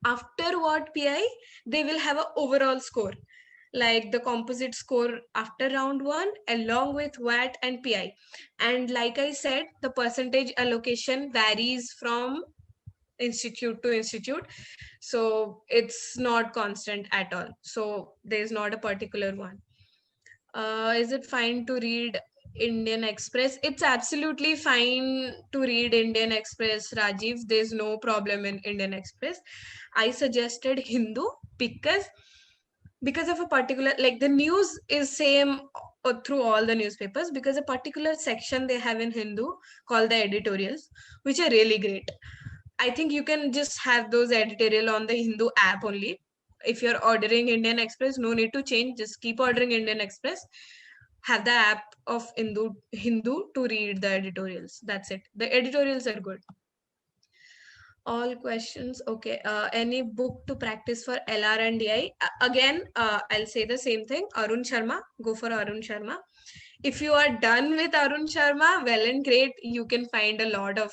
After WOT PI, they will have an overall score, like the composite score after round one, along with WAT and PI. And like I said, the percentage allocation varies from institute to institute. So it's not constant at all. So there's not a particular one. Is it fine to read Indian Express? It's absolutely fine to read Indian Express, Rajiv. There's no problem in Indian Express. I suggested Hindu because of a particular, like the news is same through all the newspapers, because a particular section they have in Hindu called the editorials, which are really great. I think you can just have those editorial on the Hindu app only. If you're ordering Indian Express, no need to change. Just keep ordering Indian Express. Have the app of Hindu to read the editorials. That's it. The editorials are good. All questions. Okay. Any book to practice for LR and DI? Again, I'll say the same thing. Arun Sharma. Go for Arun Sharma. If you are done with Arun Sharma, well and great. You can find a lot of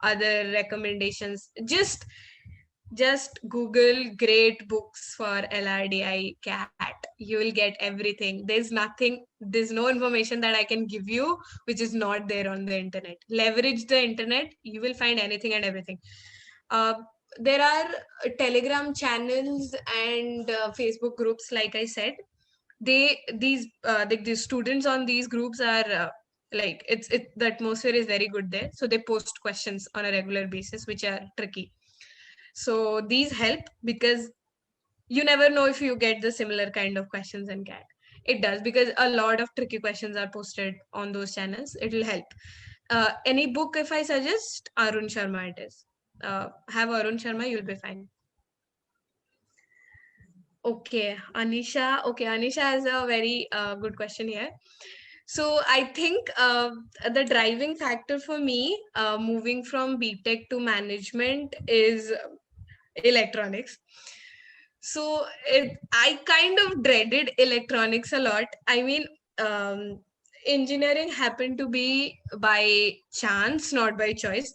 other recommendations. Just Google great books for LRDI CAT. You will get everything. There's no information that I can give you which is not there on the internet. Leverage the internet. You will find anything and everything. There are Telegram channels and Facebook groups, like I said. These students on these groups are like the atmosphere is very good there. So they post questions on a regular basis, which are tricky. So these help, because you never know if you get the similar kind of questions in CAT. It does, because a lot of tricky questions are posted on those channels. It will help. Any book, if I suggest, Arun Sharma it is. Have Arun Sharma, you'll be fine. Okay, Anisha. Okay, Anisha has a very good question here. So I think the driving factor for me moving from BTech to management is electronics. So I kind of dreaded electronics a lot. I mean, engineering happened to be by chance, not by choice.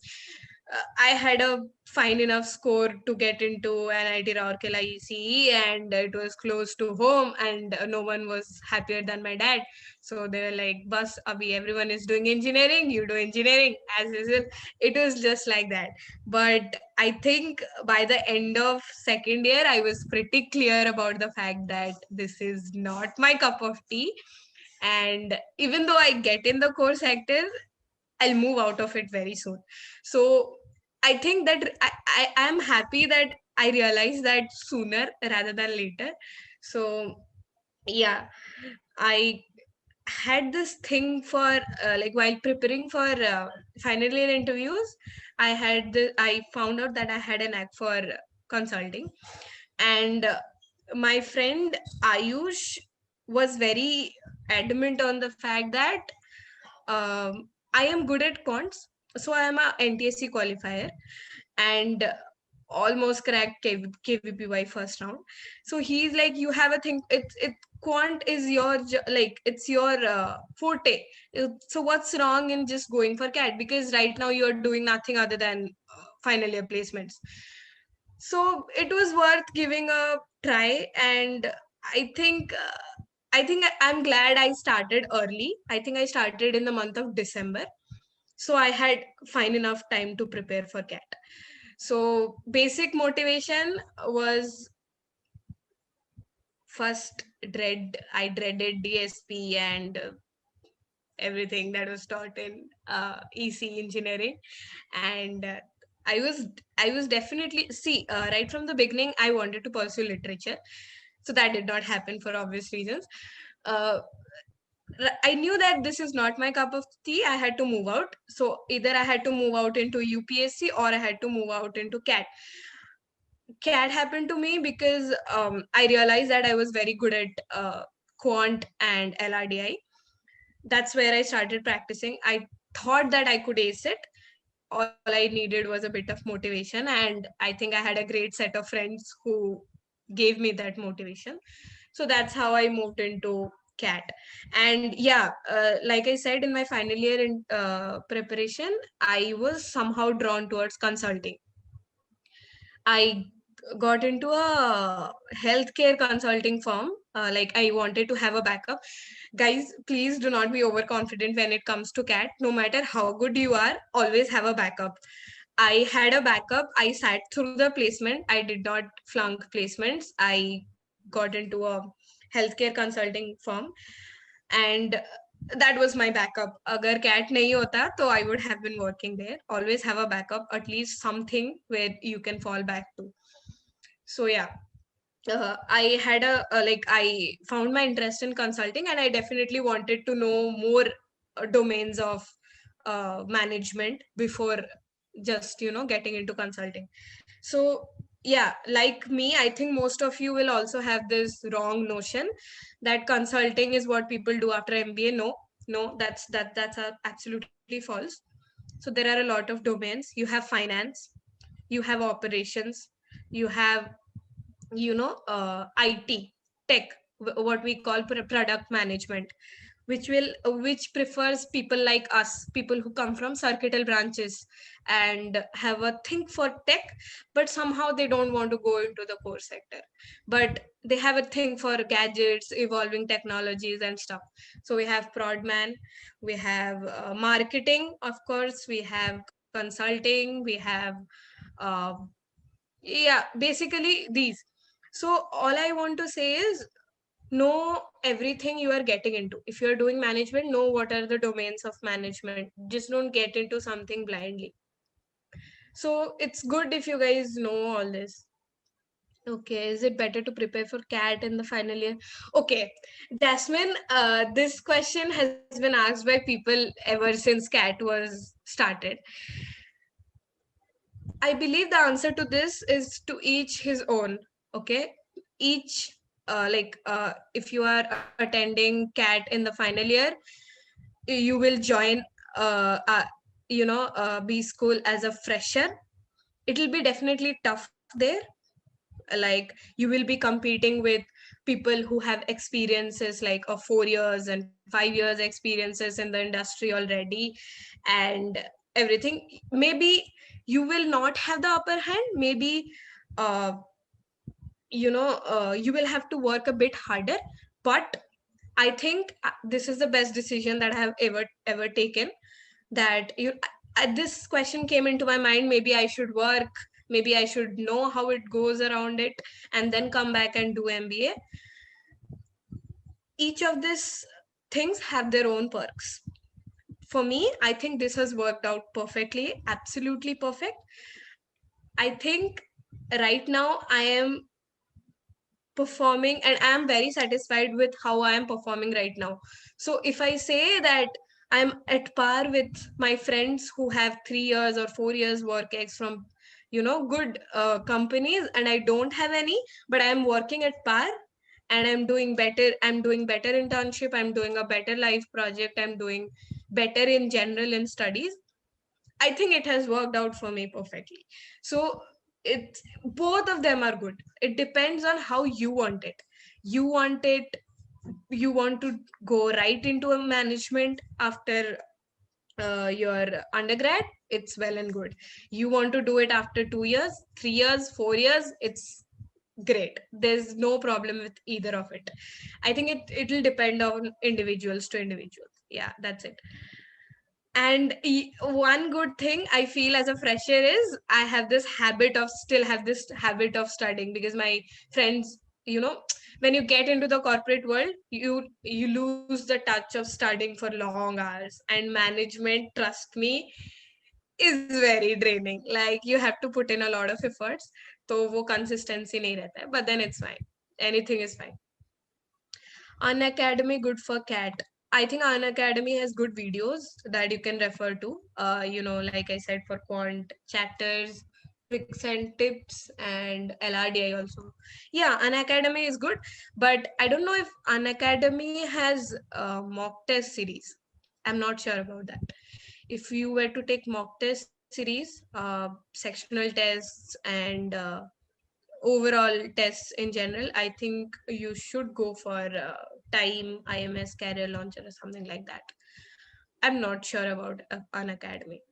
I had a fine enough score to get into NIT Rourkela ECE, and it was close to home, and no one was happier than my dad. So they were like, "Bus, abhi everyone is doing engineering, you do engineering." As usual, it was just like that. But I think by the end of second year, I was pretty clear about the fact that this is not my cup of tea. And even though I get in the core sector, I'll move out of it very soon. So I think that I am happy that I realized that sooner rather than later. So yeah, I had this thing for like while preparing for final year interviews, I found out that I had an knack for consulting, and my friend Ayush was very adamant on the fact that I am good at quants, so I am a NTSC qualifier and almost cracked KVPY first round. So he's like, you have a thing. It quant is your like it's your forte. So what's wrong in just going for CAT? Because right now you're doing nothing other than final year placements. So it was worth giving a try, and I think. I'm glad I started early. I think I started in the month of December. So I had fine enough time to prepare for CAT. So basic motivation was first I dreaded DSP and everything that was taught in EC engineering. And I was definitely right from the beginning I wanted to pursue literature. So that did not happen for obvious reasons. Uh, I knew that this is not my cup of tea. I had to move out. So either I had to move out into UPSC or I had to move out into CAT. CAT happened to me because I realized that I was very good at quant and LRDI. That's where I started practicing. I thought that I could ace it. All I needed was a bit of motivation. And I think I had a great set of friends who gave me that motivation. So that's how I moved into CAT. And yeah, like I said, in my final year in preparation, I was somehow drawn towards consulting. I got into a healthcare consulting firm. Like I wanted to have a backup. Guys, please do not be overconfident when it comes to CAT. No matter how good you are, always have a backup. I had a backup. I sat through the placement. I did not flunk placements. I got into a healthcare consulting firm, and that was my backup. Agar CAT nahi hota, so I would have been working there. Always have a backup, at least something where you can fall back to. So yeah, I had I found my interest in consulting, and I definitely wanted to know more domains of management before just getting into consulting. So yeah, like me, I think most of you will also have this wrong notion that consulting is what people do after MBA. No, that's absolutely false. So there are a lot of domains. You have finance, you have operations, you have IT, tech, what we call product management, which prefers people like us, people who come from circuital branches and have a thing for tech, but somehow they don't want to go into the core sector, but they have a thing for gadgets, evolving technologies and stuff. So we have prodman, we have marketing, of course, we have consulting, we have uh, yeah, basically these. So all I want to say is, know everything you are getting into. If you're doing management, know what are the domains of management. Just don't get into something blindly. So it's good if you guys know all this. Okay, is it better to prepare for CAT in the final year? Okay, Jasmine, this question has been asked by people ever since CAT was started. I believe the answer to this is to each his own. Okay, each if you are attending CAT in the final year, you will join uh, uh B school as a fresher. It'll be definitely tough there. Like you will be competing with people who have experiences like of 4 years and 5 years experiences in the industry already, and everything. Maybe you will not have the upper hand. Maybe uh, you will have to work a bit harder. But I think this is the best decision that I have ever taken. That this question came into my mind. Maybe I should work. Maybe I should know how it goes around it, and then come back and do MBA. Each of these things have their own perks. For me, I think this has worked out perfectly, absolutely perfect. I think right now I am performing and I am very satisfied with how I am performing right now. So if I say that I'm at par with my friends who have 3 years or 4 years work ex from good companies, and I don't have any, but I'm working at par and I'm doing better internship, I'm doing a better life project, I'm doing better in general in studies. I think it has worked out for me perfectly. So it's both of them are good. It depends on how you want it. You want it, you want to go right into a management after your undergrad, it's well and good. You want to do it after 2 years, 3 years, 4 years, it's great. There's no problem with either of it. I think it'll depend on individuals to individuals. Yeah, that's it. And one good thing I feel as a fresher is I have this habit of still have this habit of studying, because my friends, when you get into the corporate world, you lose the touch of studying for long hours, and management, trust me, is very draining. Like you have to put in a lot of efforts. So wo consistency nahi rehta hai, but then it's fine. Anything is fine. Unacademy, good for cat. I think Unacademy has good videos that you can refer to. Like I said, for quant chapters, tricks and tips, and LRDI also. Yeah, Unacademy is good, but I don't know if Unacademy has mock test series. I'm not sure about that. If you were to take mock test series, sectional tests, and overall tests in general, I think you should go for Time, IMS, Career Launcher, or something like that. I'm not sure about an academy.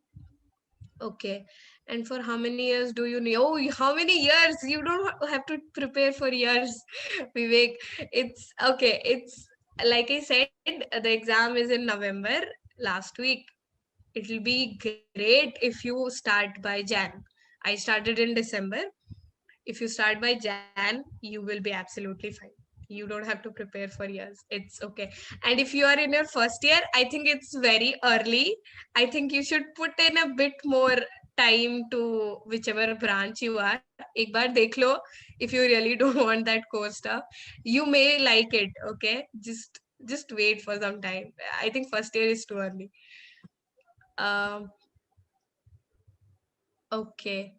Okay. And for how many years do you need? Oh, how many years? You don't have to prepare for years, Vivek. It's okay. It's like I said, the exam is in November last week. It'll be great if you start by Jan. I started in December. If you start by Jan, you will be absolutely fine. You don't have to prepare for years. It's okay. And if you are in your first year, I think it's very early. I think you should put in a bit more time to whichever branch you are. Ek baar dekh lo, if you really don't want that core stuff. You may like it, okay? Just wait for some time. I think first year is too early. Um, okay.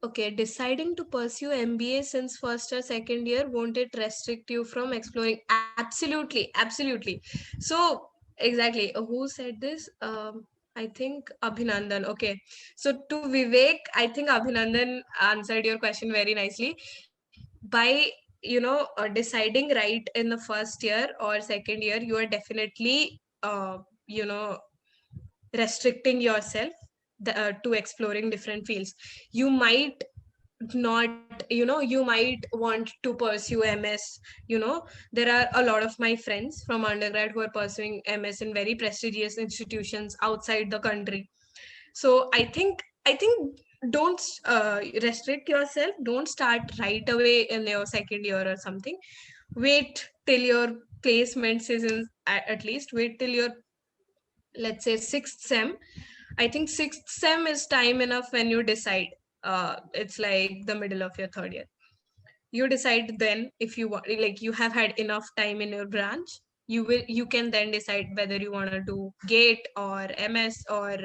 Okay, deciding to pursue MBA since first or second year, won't it restrict you from exploring? Absolutely, absolutely. So, exactly. Who said this? I think Abhinandan. Okay. So, to Vivek, I think Abhinandan answered your question very nicely. By, deciding right in the first year or second year, you are definitely, you know, restricting yourself to exploring different fields. You might not, you might want to pursue MS. There are a lot of my friends from undergrad who are pursuing MS in very prestigious institutions outside the country. So I think don't restrict yourself. Don't start right away in your second year or something. Wait till your placement season. At least wait till your, let's say, sixth sem. I think sixth sem is time enough when you decide. It's like the middle of your third year. You decide then if you want, like you have had enough time in your branch. You can then decide whether you want to do GATE or MS or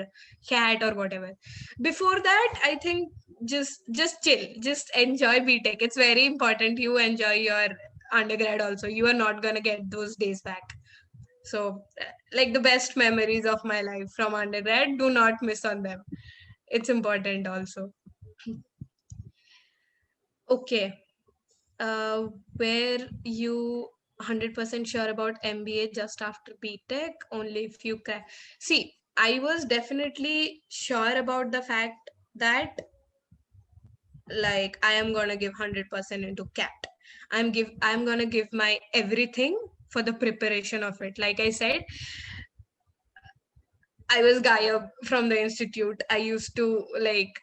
CAT or whatever. Before that, I think just chill, just enjoy BTech. It's very important you enjoy your undergrad also. You are not gonna get those days back. So, like the best memories of my life from undergrad, do not miss on them. It's important also. Okay. Uh, where you 100% sure about MBA just after BTech. Only if you crack. See, I was definitely sure about the fact that like I am gonna give 100% into CAT. I'm gonna give my everything for the preparation of it. Like I said, I was gayab from the institute. I used to like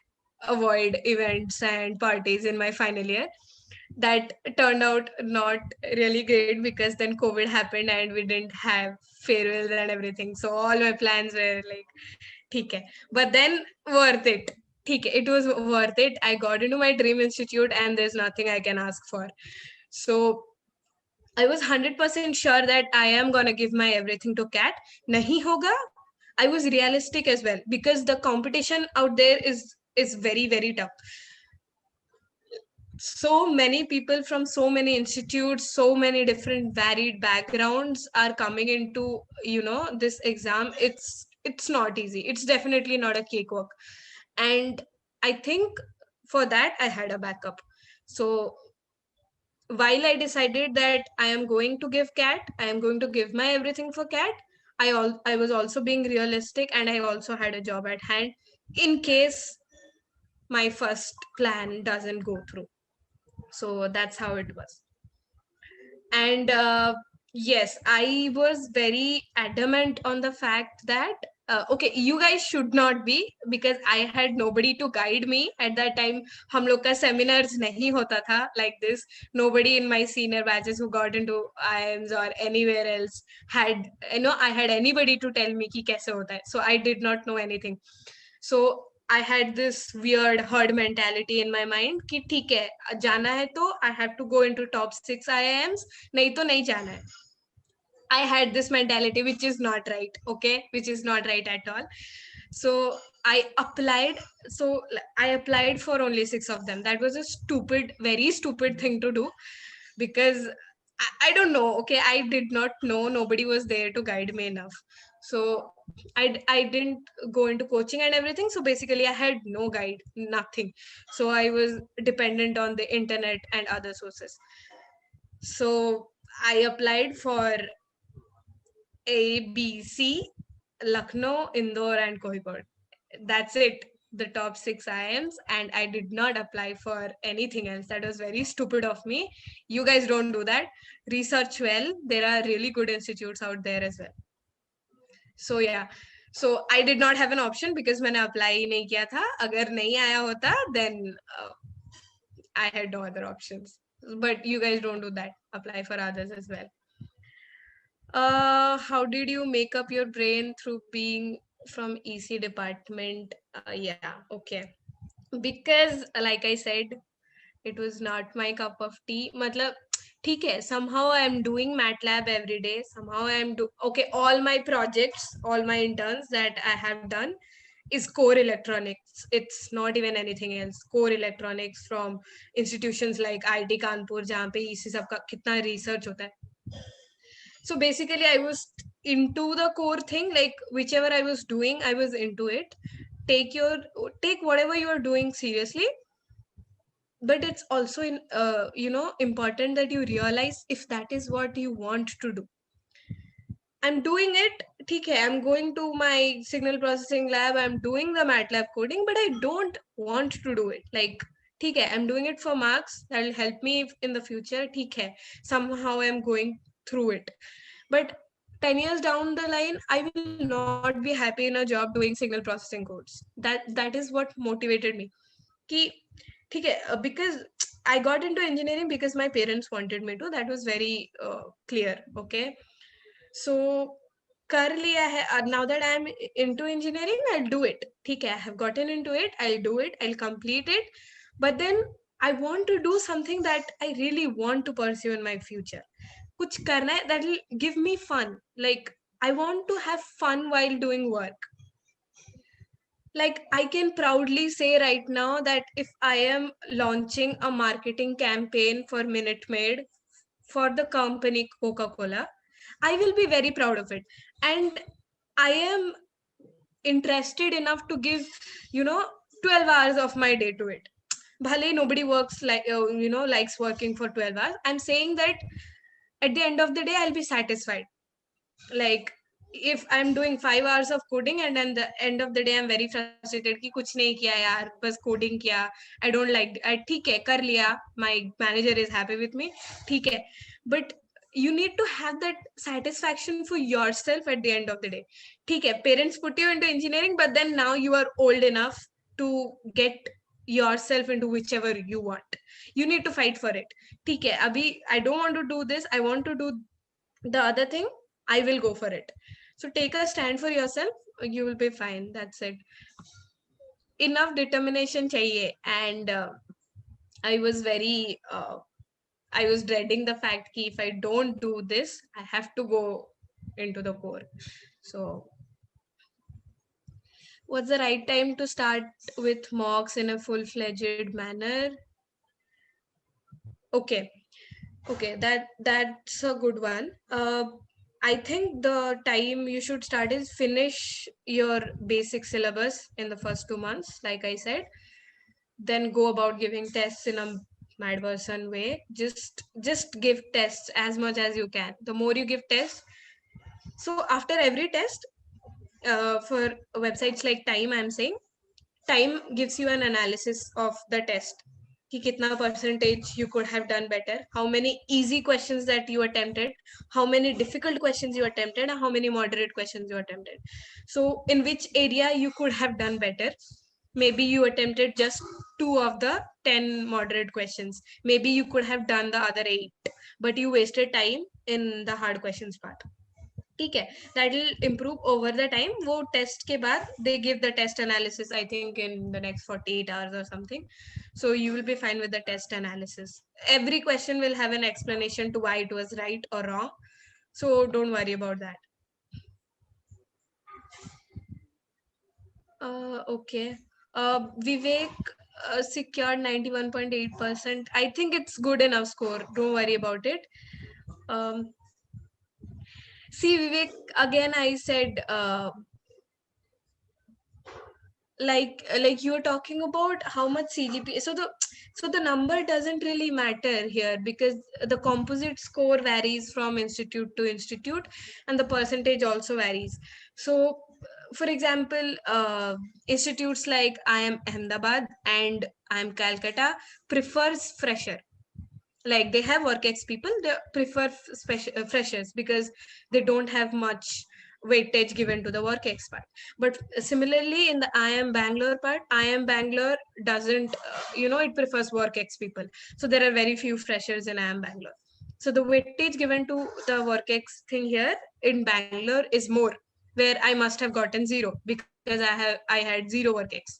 avoid events and parties in my final year. That turned out not really great because then COVID happened and we didn't have farewells and everything. So all my plans were like, ठीक है. But then worth it. ठीक है. It was worth it. I got into my dream institute and there's nothing I can ask for. So I was 100% sure that I am gonna give my everything to CAT. Nahi hoga. I was realistic as well because the competition out there is very very tough. So many people from so many institutes, so many different varied backgrounds are coming into this exam. It's not easy. It's definitely not a cakewalk, and I think for that I had a backup. So while I decided that I am going to give CAT, I am going to give my everything for CAT, I was also being realistic and I also had a job at hand in case my first plan doesn't go through. So that's how it was. And yes, I was very adamant on the fact that okay, you guys should not be, because I had nobody to guide me at that time. हम लोग का seminars नहीं होता था like this. Nobody in my senior batches who got into IIMs or anywhere else had, I had anybody to tell me कि कैसे होता है. So I did not know anything. So I had this weird herd mentality in my mind कि ठीक है, जाना है तो I have to go into top 6 IIMs, नहीं तो नहीं जाना है. I had this mentality, which is not right, okay? Which is not right at all. So I applied. So I applied for only 6 of them. That was a stupid, very stupid thing to do because I don't know. Okay, I did not know. Nobody was there to guide me enough. So I didn't go into coaching and everything. So basically, I had no guide, nothing. So I was dependent on the internet and other sources. So I applied for A, B, C, Lucknow, Indore, and Kohipur. That's it. The top 6 IIMs, and I did not apply for anything else. That was very stupid of me. You guys don't do that. Research well. There are really good institutes out there as well. So yeah. So I did not have an option because मैंने apply ही नहीं किया था. अगर नहीं आया होता, then I had no other options. But you guys don't do that. Apply for others as well. How did you make up your brain through being from EC department? Yeah, okay. Because like I said, it was not my cup of tea. Matlab, ठीक है, somehow I am doing MATLAB every day. Somehow I am okay, all my projects, all my interns that I have done is core electronics. It's not even anything else. Core electronics from institutions like IIT Kanpur, जहाँ पे इसी सब का कितना research होता है. So basically I was into the core thing, like whichever I was doing, I was into it. Take whatever you are doing seriously, but it's also important that you realize if that is what you want to do. I'm doing it, okay, I'm going to my signal processing lab, I'm doing the MATLAB coding, but I don't want to do it. Like, okay, I'm doing it for marks that will help me in the future. Okay, somehow I'm going through it. But 10 years down the line, I will not be happy in a job doing signal processing codes. That is what motivated me. Ki, because I got into engineering because my parents wanted me to. That was very clear. Okay. So currently, now that I'm into engineering, I'll do it. Okay, I have gotten into it. I'll do it. I'll complete it. But then I want to do something that I really want to pursue in my future. Kuch karna hai that will give me fun. Like I want to have fun while doing work. Like I can proudly say right now that if I am launching a marketing campaign for Minute Maid for the company Coca-Cola, I will be very proud of it. And I am interested enough to give, 12 hours of my day to it. Bhale nobody works like, likes working for 12 hours. I'm saying that at the end of the day, I'll be satisfied. Like if I'm doing 5 hours of coding and at the end of the day I'm very frustrated कि कुछ नहीं किया यार, बस coding किया, I don't like, ठीक है कर लिया, my manager is happy with me, ठीक है, but you need to have that satisfaction for yourself at the end of the day. ठीक है, parents put you into engineering, but then now you are old enough to get yourself into whichever you want. You need to fight for it. ठीक है, अभी I don't want to do this, I want to do the other thing, I will go for it. So take a stand for yourself, you will be fine. That's it. Enough determination chahiye. And I was very, I was dreading the fact that if I don't do this, I have to go into the core. So what's the right time to start with mocks in a full-fledged manner? Okay. Okay, that's a good one. I think the time you should start is finish your basic syllabus in the first 2 months, like I said. Then go about giving tests in a mad person way. Just give tests as much as you can. The more you give tests, so after every test, for websites like Time, I'm saying Time gives you an analysis of the test. कि कितना percentage you could have done better, how many easy questions that you attempted, how many difficult questions you attempted, and how many moderate questions you attempted. So in which area you could have done better. Maybe you attempted just 2 of the 10 moderate questions. Maybe you could have done the other 8, but you wasted time in the hard questions part. ठीक है, that will improve over the time. वो test के बाद they give the test analysis, I think in the next 48 hours or something. So you will be fine with the test analysis. Every question will have an explanation to why it was right or wrong. So don't worry about that. Okay. Vivek secured 91.8%. I think it's good enough score. Don't worry about it. See, Vivek, again, I said, like you were talking about how much CGPA. So the number doesn't really matter here because the composite score varies from institute to institute, and the percentage also varies. So, for example, institutes like IIM Ahmedabad and IIM Calcutta prefers fresher. Like they have work ex people, they prefer freshers because they don't have much weightage given to the work ex part. But similarly in the IIM Bangalore part, IIM Bangalore doesn't, it prefers work ex people. So there are very few freshers in IIM Bangalore. So the weightage given to the work ex thing here in Bangalore is more, where I must have gotten 0 because I had 0 work ex.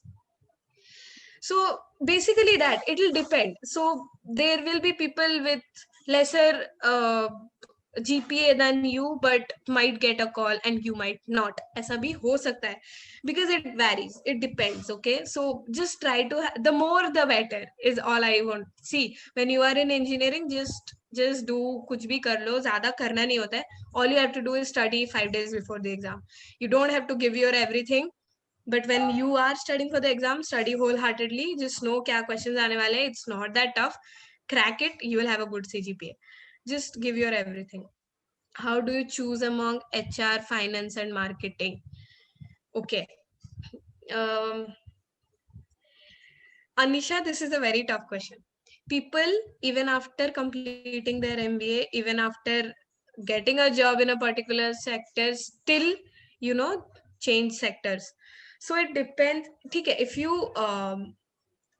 So basically that it'll depend. So there will be people with lesser GPA than you but might get a call and you might not. ऐसा भी हो सकता है because it varies, it depends. Okay, so just try to the more the better is all I want. See, when you are in engineering, just do कुछ भी कर लो, ज़्यादा करना नहीं होता है. All you have to do is study 5 days before the exam. You don't have to give your everything. But when you are studying for the exam, study wholeheartedly. Just know क्या questions आने वाले. It's not that tough. Crack it. You will have a good CGPA. Just give your everything. How do you choose among HR, finance, and marketing? Okay. Anisha, this is a very tough question. People, even after completing their MBA, even after getting a job in a particular sector, still, change sectors. So it depends. Okay, if you,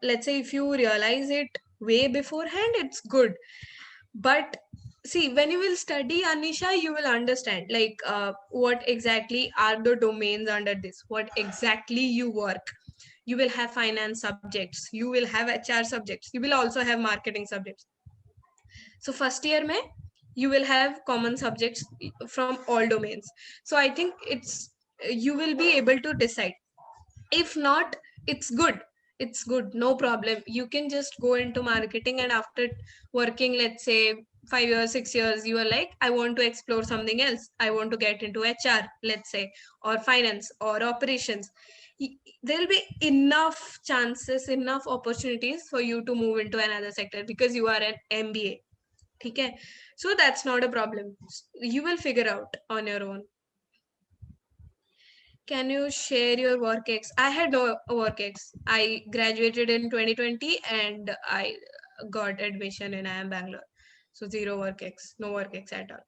let's say, if you realize it way beforehand, it's good. But see, when you will study, Anisha, you will understand like what exactly are the domains under this, what exactly you work. You will have finance subjects, you will have HR subjects, you will also have marketing subjects. So first year mein, you will have common subjects from all domains. So I think you will be able to decide. If not, it's good, no problem. You can just go into marketing, and after working, let's say 5 years, 6 years, you are like, I want to explore something else, I want to get into HR, let's say, or finance or operations. There'll be enough chances, enough opportunities for you to move into another sector because you are an MBA. ठीक है, so that's not a problem. You will figure out on your own. Can you share your work ex? I had no work ex. I graduated in 2020 and I got admission in IIM Bangalore. So zero work ex, no work ex at all.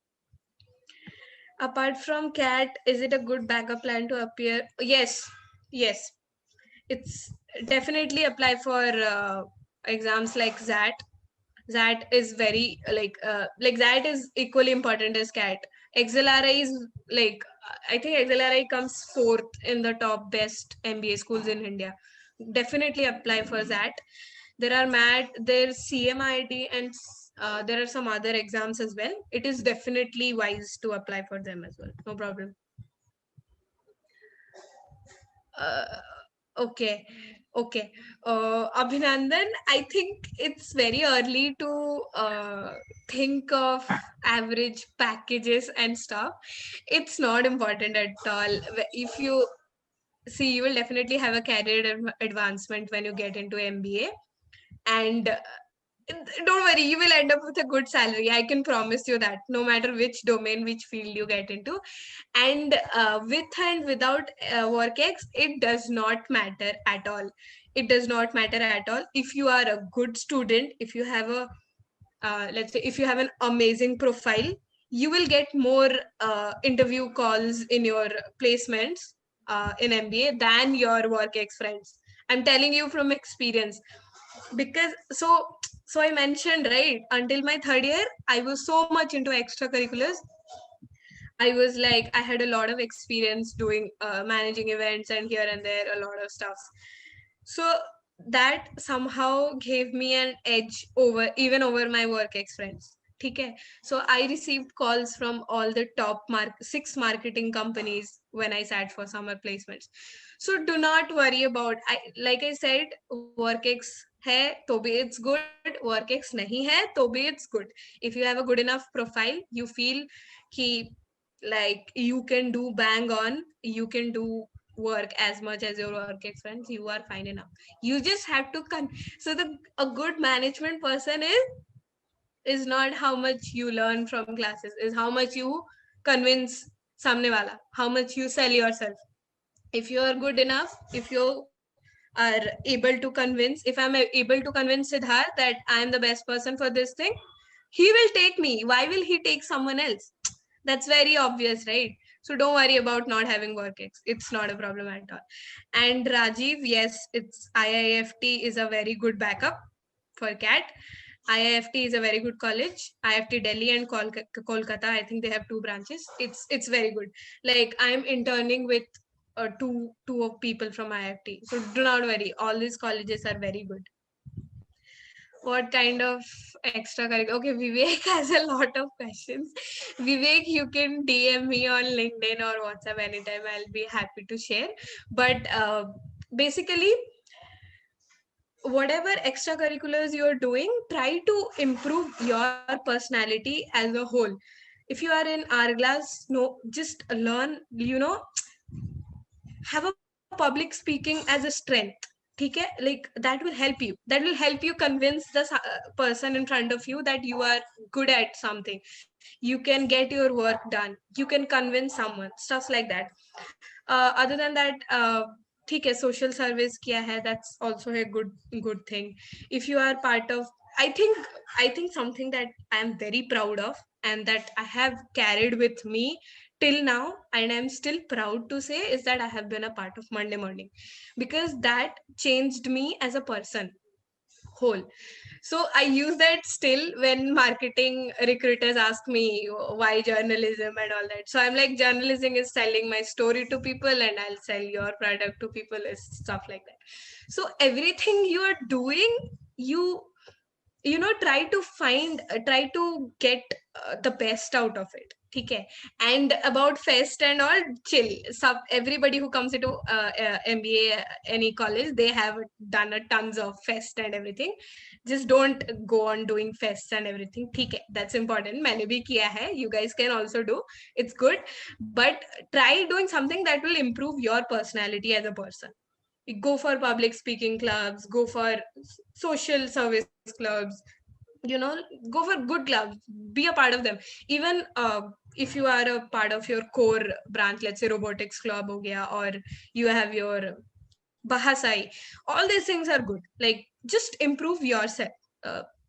Apart from CAT, is it a good backup plan to appear? Yes, yes. It's definitely apply for exams like XAT. XAT is very like XAT is equally important as CAT. XLRI is like I think XLRI comes fourth in the top best MBA schools in India. Definitely apply for that. There are MAT, there's CMIT, and there are some other exams as well. It is definitely wise to apply for them as well. No problem. Uh, okay, okay. Abhinandan, I think it's very early to think of average packages and stuff. It's not important at all. If you see, you will definitely have a career advancement when you get into MBA, and don't worry, you will end up with a good salary. I can promise you that, no matter which domain, which field you get into. And with and without workex, it does not matter at all. It does not matter at all. If you are a good student, if you have a let's say if you have an amazing profile, you will get more interview calls in your placements in MBA than your workex friends. I'm telling you from experience. Because so I mentioned, right, until my third year I was so much into extracurriculars. I was like, I had a lot of experience doing managing events and here and there a lot of stuff. So that somehow gave me an edge over my work ex friends. Okay. So I received calls from all the top 6 marketing companies when I sat for summer placements. So do not worry about, like I said, work ex hai to bhi it's good, work ex nahi hai to bhi it's good. If you have a good enough profile, you feel ki like you can do bang on, you can do work as much as your work ex friends, you are fine enough. You just have to so the a good management person is not how much you learn from classes, is how much you convince samne wala, how much you sell yourself. If you are good enough, if you are able to convince, if I'm able to convince Siddharth that I am the best person for this thing, he will take me. Why will he take someone else? That's very obvious, right? So don't worry about not having workex. It's not a problem at all. And Rajiv, yes, it's IIFT is a very good backup for CAT. IIFT is a very good college. IIFT Delhi and Kolkata, I think they have 2 branches. It's very good. Like I'm interning with two of people from IIFT. So do not worry. All these colleges are very good. What kind of extracurricular? Okay, Vivek has a lot of questions. Vivek, you can DM me on LinkedIn or WhatsApp anytime. I'll be happy to share. But basically, whatever extracurriculars you're doing, try to improve your personality as a whole. If you are in Hourglass, no, just learn, have a public speaking as a strength. Okay, like that will help you, convince the person in front of you that you are good at something, you can get your work done, you can convince someone, stuff like that. Other than that, ठीक है, social service किया है, that's also a good thing. If you are part of, I think something that I am very proud of and that I have carried with me till now and I'm still proud to say is that I have been a part of Monday Morning, because that changed me as a person whole. So I use that still when marketing recruiters ask me why journalism and all that. So I'm like, journalism is selling my story to people and I'll sell your product to people, is stuff like that. So everything you are doing, try to get the best out of it. Okay. And about fest and all, chill. Everybody who comes into MBA, any college, they have done a tons of fest and everything. Just don't go on doing fests and everything. Okay, that's important. मैंने भी किया है. You guys can also do. It's good, but try doing something that will improve your personality as a person. Go for public speaking clubs, go for social service clubs, go for good clubs, be a part of them. Even if you are a part of your core branch, let's say robotics club ho gaya, or you have your bahasai, all these things are good. Like, just improve yourself.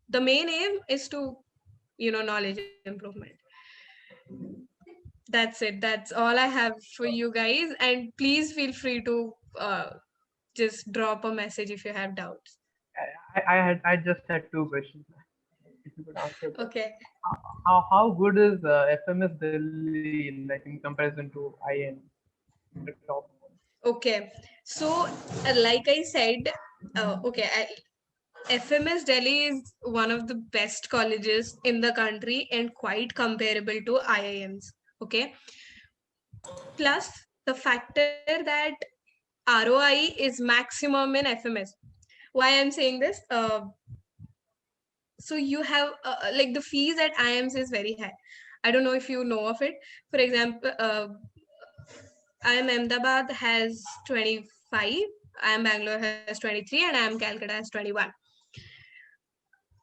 The main aim is to knowledge improvement. That's it. That's all I have for you guys, and please feel free to just drop a message if you have doubts. I just had two questions. If you could answer that. Okay. How good is FMS Delhi like in comparison to IN, the top one? Okay. So, like I said, okay, FMS Delhi is one of the best colleges in the country and quite comparable to IIMs. Okay. Plus, the factor that ROI is maximum in FMS. Why I'm saying this? So you have like the fees at IIMs is very high. I don't know if you know of it. For example, IIM Ahmedabad has 25, IIM Bangalore has 23, and IIM Calcutta has 21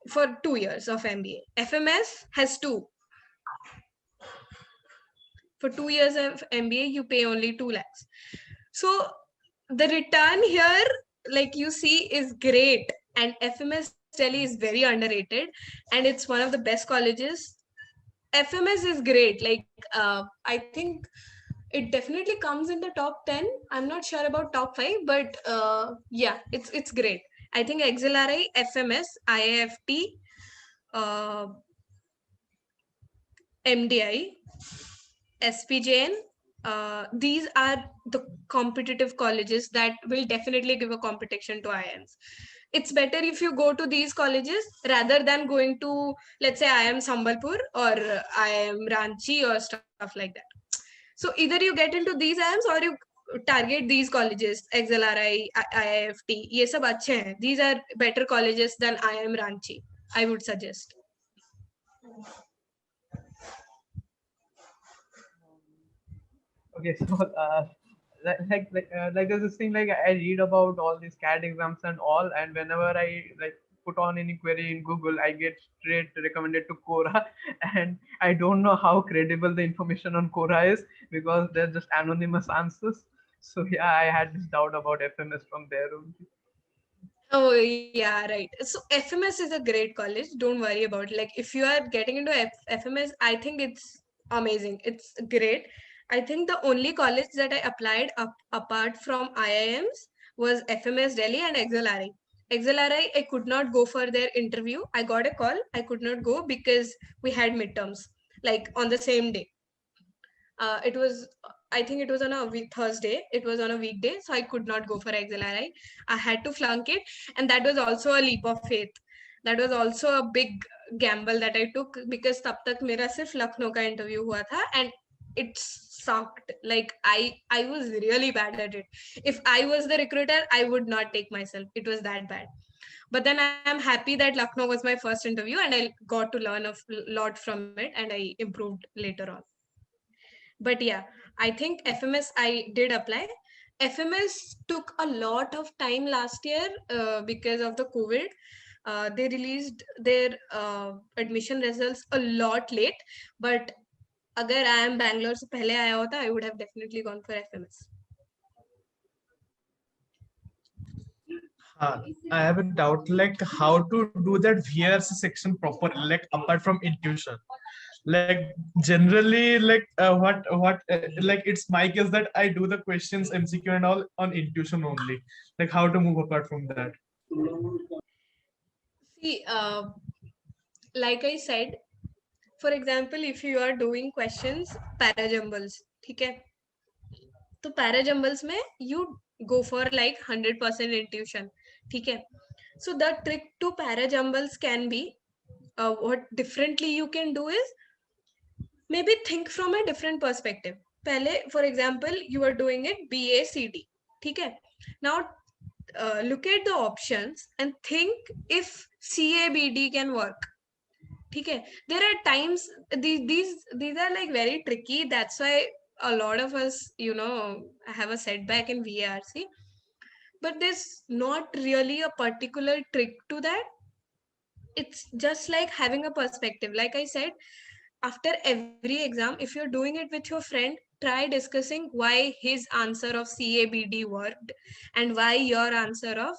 for 2 years of MBA. FMS has two. For 2 years of MBA, you pay only 2 lakhs. So the return here, like you see, is great. And FMS Delhi is very underrated, and it's one of the best colleges. FMS is great. Like, I think it definitely comes in the top 10. I'm not sure about top 5, but yeah, it's great. I think XLRI, FMS, IIFT, uh, MDI, SPJN, these are the competitive colleges that will definitely give a competition to IIMs. It's better if you go to these colleges rather than going to, let's say, IIM Sambalpur or IIM Ranchi or stuff like that. So either you get into these IIMs or you target these colleges, XLRI, IIFT. ये सब अच्छे हैं. These are better colleges than IIM Ranchi, I would suggest. Okay, so like there's this thing like I read about all these CAT exams and all, and whenever I like put on any query in Google, I get straight recommended to Quora, and I don't know how credible the information on Quora is because they're just anonymous answers. So yeah, I had this doubt about FMS from there only. Oh, yeah, right. So FMS is a great college. Don't worry about it. Like, if you are getting into FMS, I think it's amazing. It's great. I think the only college that I applied apart from IIMs was FMS Delhi and XLRI. XLRI, I could not go for their interview. I got a call. I could not go because we had midterms, like on the same day. It was, I think it was on a Thursday. It was on a weekday, so I could not go for XLRI. I had to flunk it, and that was also a leap of faith. That was also a big gamble that I took because तब तक मेरा सिर्फ लखनऊ का interview हुआ था, and it sucked. Like, I was really bad at it. If I was the recruiter, I would not take myself. It was that bad. But then I'm happy that Lucknow was my first interview, and I got to learn a lot from it, and I improved later on. But yeah, I think FMS I did apply. FMS took a lot of time last year because of the COVID. They released their admission results a lot late, but अगर I am Bangalore से पहले आया होता, I would have definitely gone for FMS. I have a doubt, like how to do that VRC section properly, like apart from intuition. Like generally, like like it's my case that I do the questions MCQ and all on intuition only. Like how to move apart from that. See, like I said, for example, if you are doing questions parajumbles, ठीक है? तो parajumbles में you go for like 100% intuition, ठीक है? So the trick to parajumbles can be, what differently you can do is maybe think from a different perspective. पहले, for example, you are doing it BACD, ठीक है? Now look at the options and think if CABD can work. ठीक है? There are times these are like very tricky. That's why a lot of us, have a setback in VARC. But there's not really a particular trick to that. it's just like having a perspective. Like I said, after every exam, if you're doing it with your friend, try discussing why his answer of CABD worked and why your answer of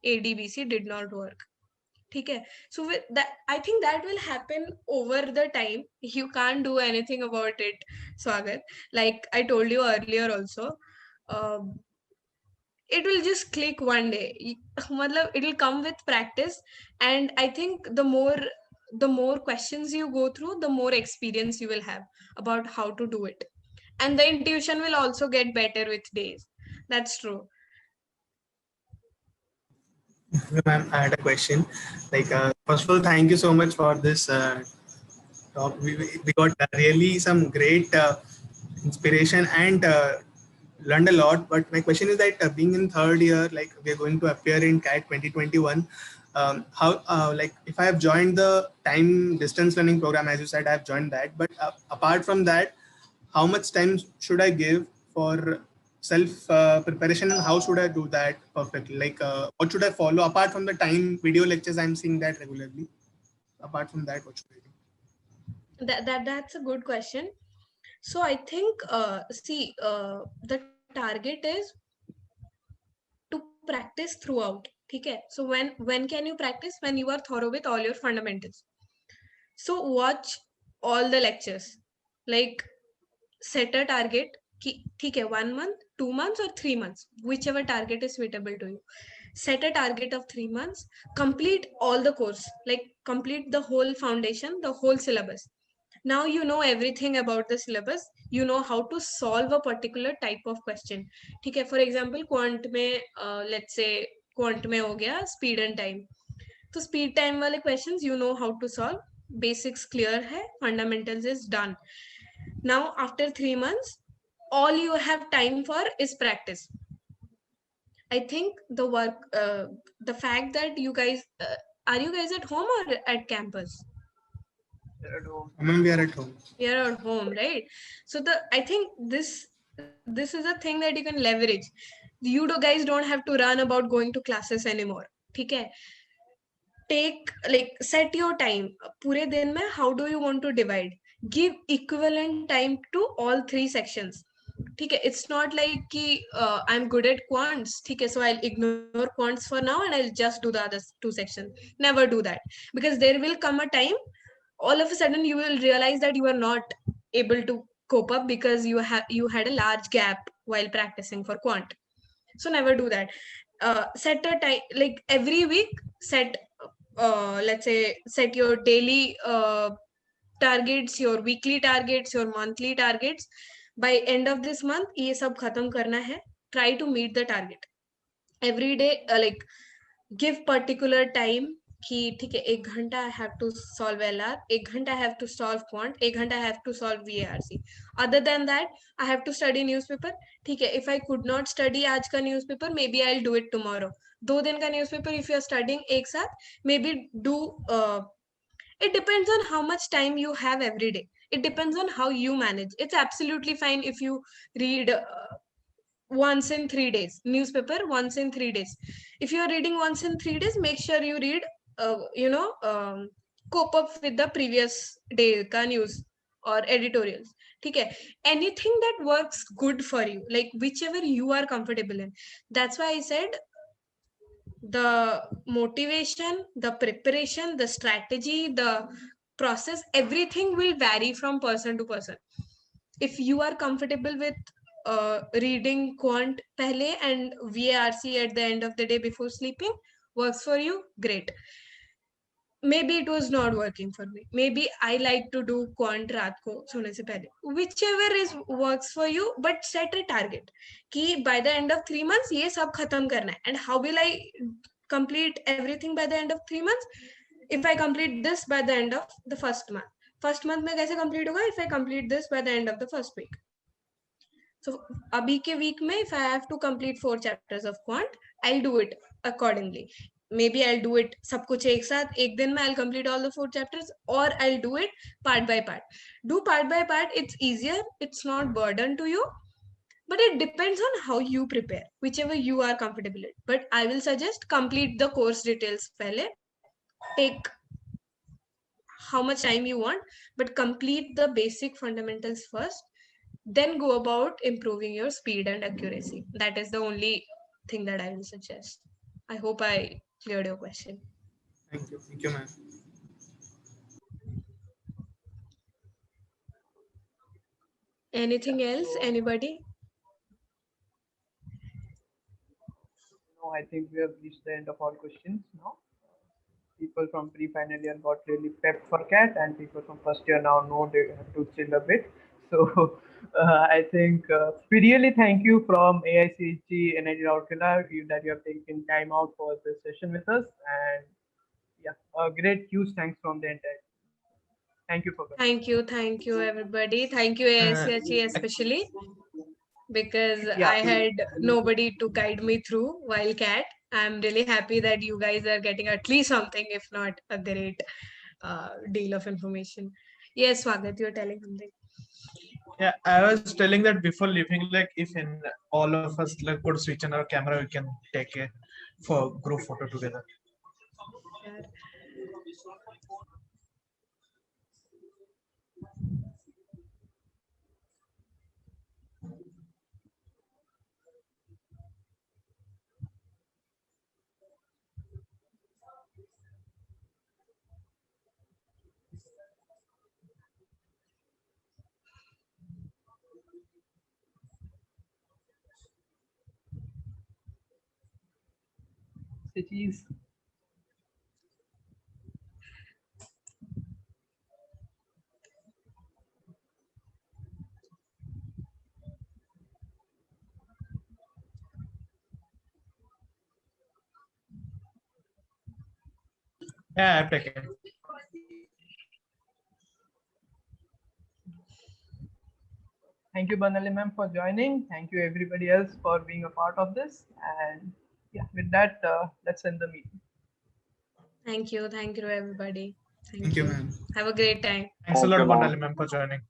ADBC did not work. Okay, so with that, I think that will happen over the time. You can't do anything about it, Swagat. Like I told you earlier also, um, it will just click one day. Matlab, it will come with practice, and I think the more questions you go through, the more experience you will have about how to do it, and the intuition will also get better with days. That's true. Ma'am, I had a question. Like, first of all, thank you so much for this talk. We got really some great inspiration and learned a lot. But my question is that being in third year, like we are going to appear in CAT 2021. How like if I have joined the time distance learning program, as you said, I have joined that. But apart from that, how much time should I give for self preparation, and how should I do that perfectly? Like, what should I follow apart from the time video lectures? I'm seeing that regularly. Apart from that, what should I do? That's a good question. So I think, see, the target is to practice throughout. Okay. So when can you practice? When you are thorough with all your fundamentals. So watch all the lectures. Like set a target. ठीक है, 1 month, 2 months, or 3 months, whichever target is suitable to you. Set a target of 3 months. Complete all the course. Like complete the whole foundation, the whole syllabus. Now you know everything about the syllabus. You know how to solve a particular type of question. ठीक है, for example quant में let's say quant में हो गया speed and time. तो speed time वाले questions you know how to solve. Basics clear है, fundamentals is done. Now after 3 months, all you have time for is practice. I think the fact that you guys are you guys at home or at campus? Ma'am, we are at home. You're at home, right? So I think this is a thing that you can leverage. You guys don't have to run about going to classes anymore. Okay, take like set your time. पूरे दिन में how do you want to divide? Give equivalent time to all 3 sections. ठीक है, it's not like कि I'm good at quants. ठीक है, so I'll ignore quants for now and I'll just do the other 2 sections. Never do that, because there will come a time all of a sudden you will realize that you are not able to cope up because you had a large gap while practicing for quant. So never do that. Set a time, like every week set let's say set your daily targets, your weekly targets, your monthly targets. By end of this month ये सब खत्म करना है. Try to meet the target every day. Like give particular time कि ठीक है 1 घंटा I have to solve LR, 1 घंटा I have to solve quant, 1 घंटा I have to solve VARC. Other than that I have to study newspaper. ठीक है, if I could not study आज का newspaper, maybe I'll do it tomorrow. 2 दिन का newspaper if you are studying एक साथ, maybe do it depends on how much time you have every day. It depends on how you manage. It's absolutely fine if you read once in 3 days newspaper, once in 3 days. If you are reading once in 3 days, make sure you read cope up with the previous day ka news or editorials. Okay, anything that works good for you, like whichever you are comfortable in. That's why I said the motivation, the preparation, the strategy, the process, everything will vary from person to person. If you are comfortable with reading quant pehle and VARC at the end of the day before sleeping, works for you, great. Maybe it was not working for me. Maybe I like to do quant raat ko सोने से पहले. Whichever is works for you, but set a target कि by the end of 3 months ये सब खत्म करना है. And how will I complete everything by the end of 3 months? If I complete this by the end of the first month में कैसे complete होगा? If I complete this by the end of the first week. So अभी के week में if I have to complete 4 chapters of quant, I'll do it accordingly. Maybe I'll do it सब कुछ एक साथ एक दिन में I'll complete all the 4 chapters, or I'll do it part by part. Do part by part, it's easier, it's not burden to you, but it depends on how you prepare, whichever you are comfortable in. But I will suggest complete the course details पहले, take how much time you want, but complete the basic fundamentals first, then go about improving your speed and accuracy. That is the only thing that I will suggest. I hope I cleared your question. Thank you, ma'am. Anything else? Anybody? No, I think we have reached the end of all questions now. People from pre-final year got really prepped for CAT, and people from first year now know they have to chill a bit. So I think we really thank you from AICG NIT Rourkela that you have taken time out for this session with us, and yeah, a great huge thanks from the entire. Thank you for that. Thank you, everybody. Thank you, ASCHE especially, because Yeah. I had nobody to guide me through while CAT. I'm really happy that you guys are getting at least something, if not a great deal of information. Yes, Swagat, you're telling something. Yeah, I was telling that before leaving, like if in all of us like could switch on our camera, we can take a for group photo together. Yeah. Cities. Yeah, I've taken. Thank you, Banali ma'am, for joining. Thank you, everybody else, for being a part of this. And yeah, with that, let's end the meeting. Thank you, everybody. Thank you, ma'am. Have a great time. Thanks a Thank lot, you, ma'am. Banali ma'am, for joining.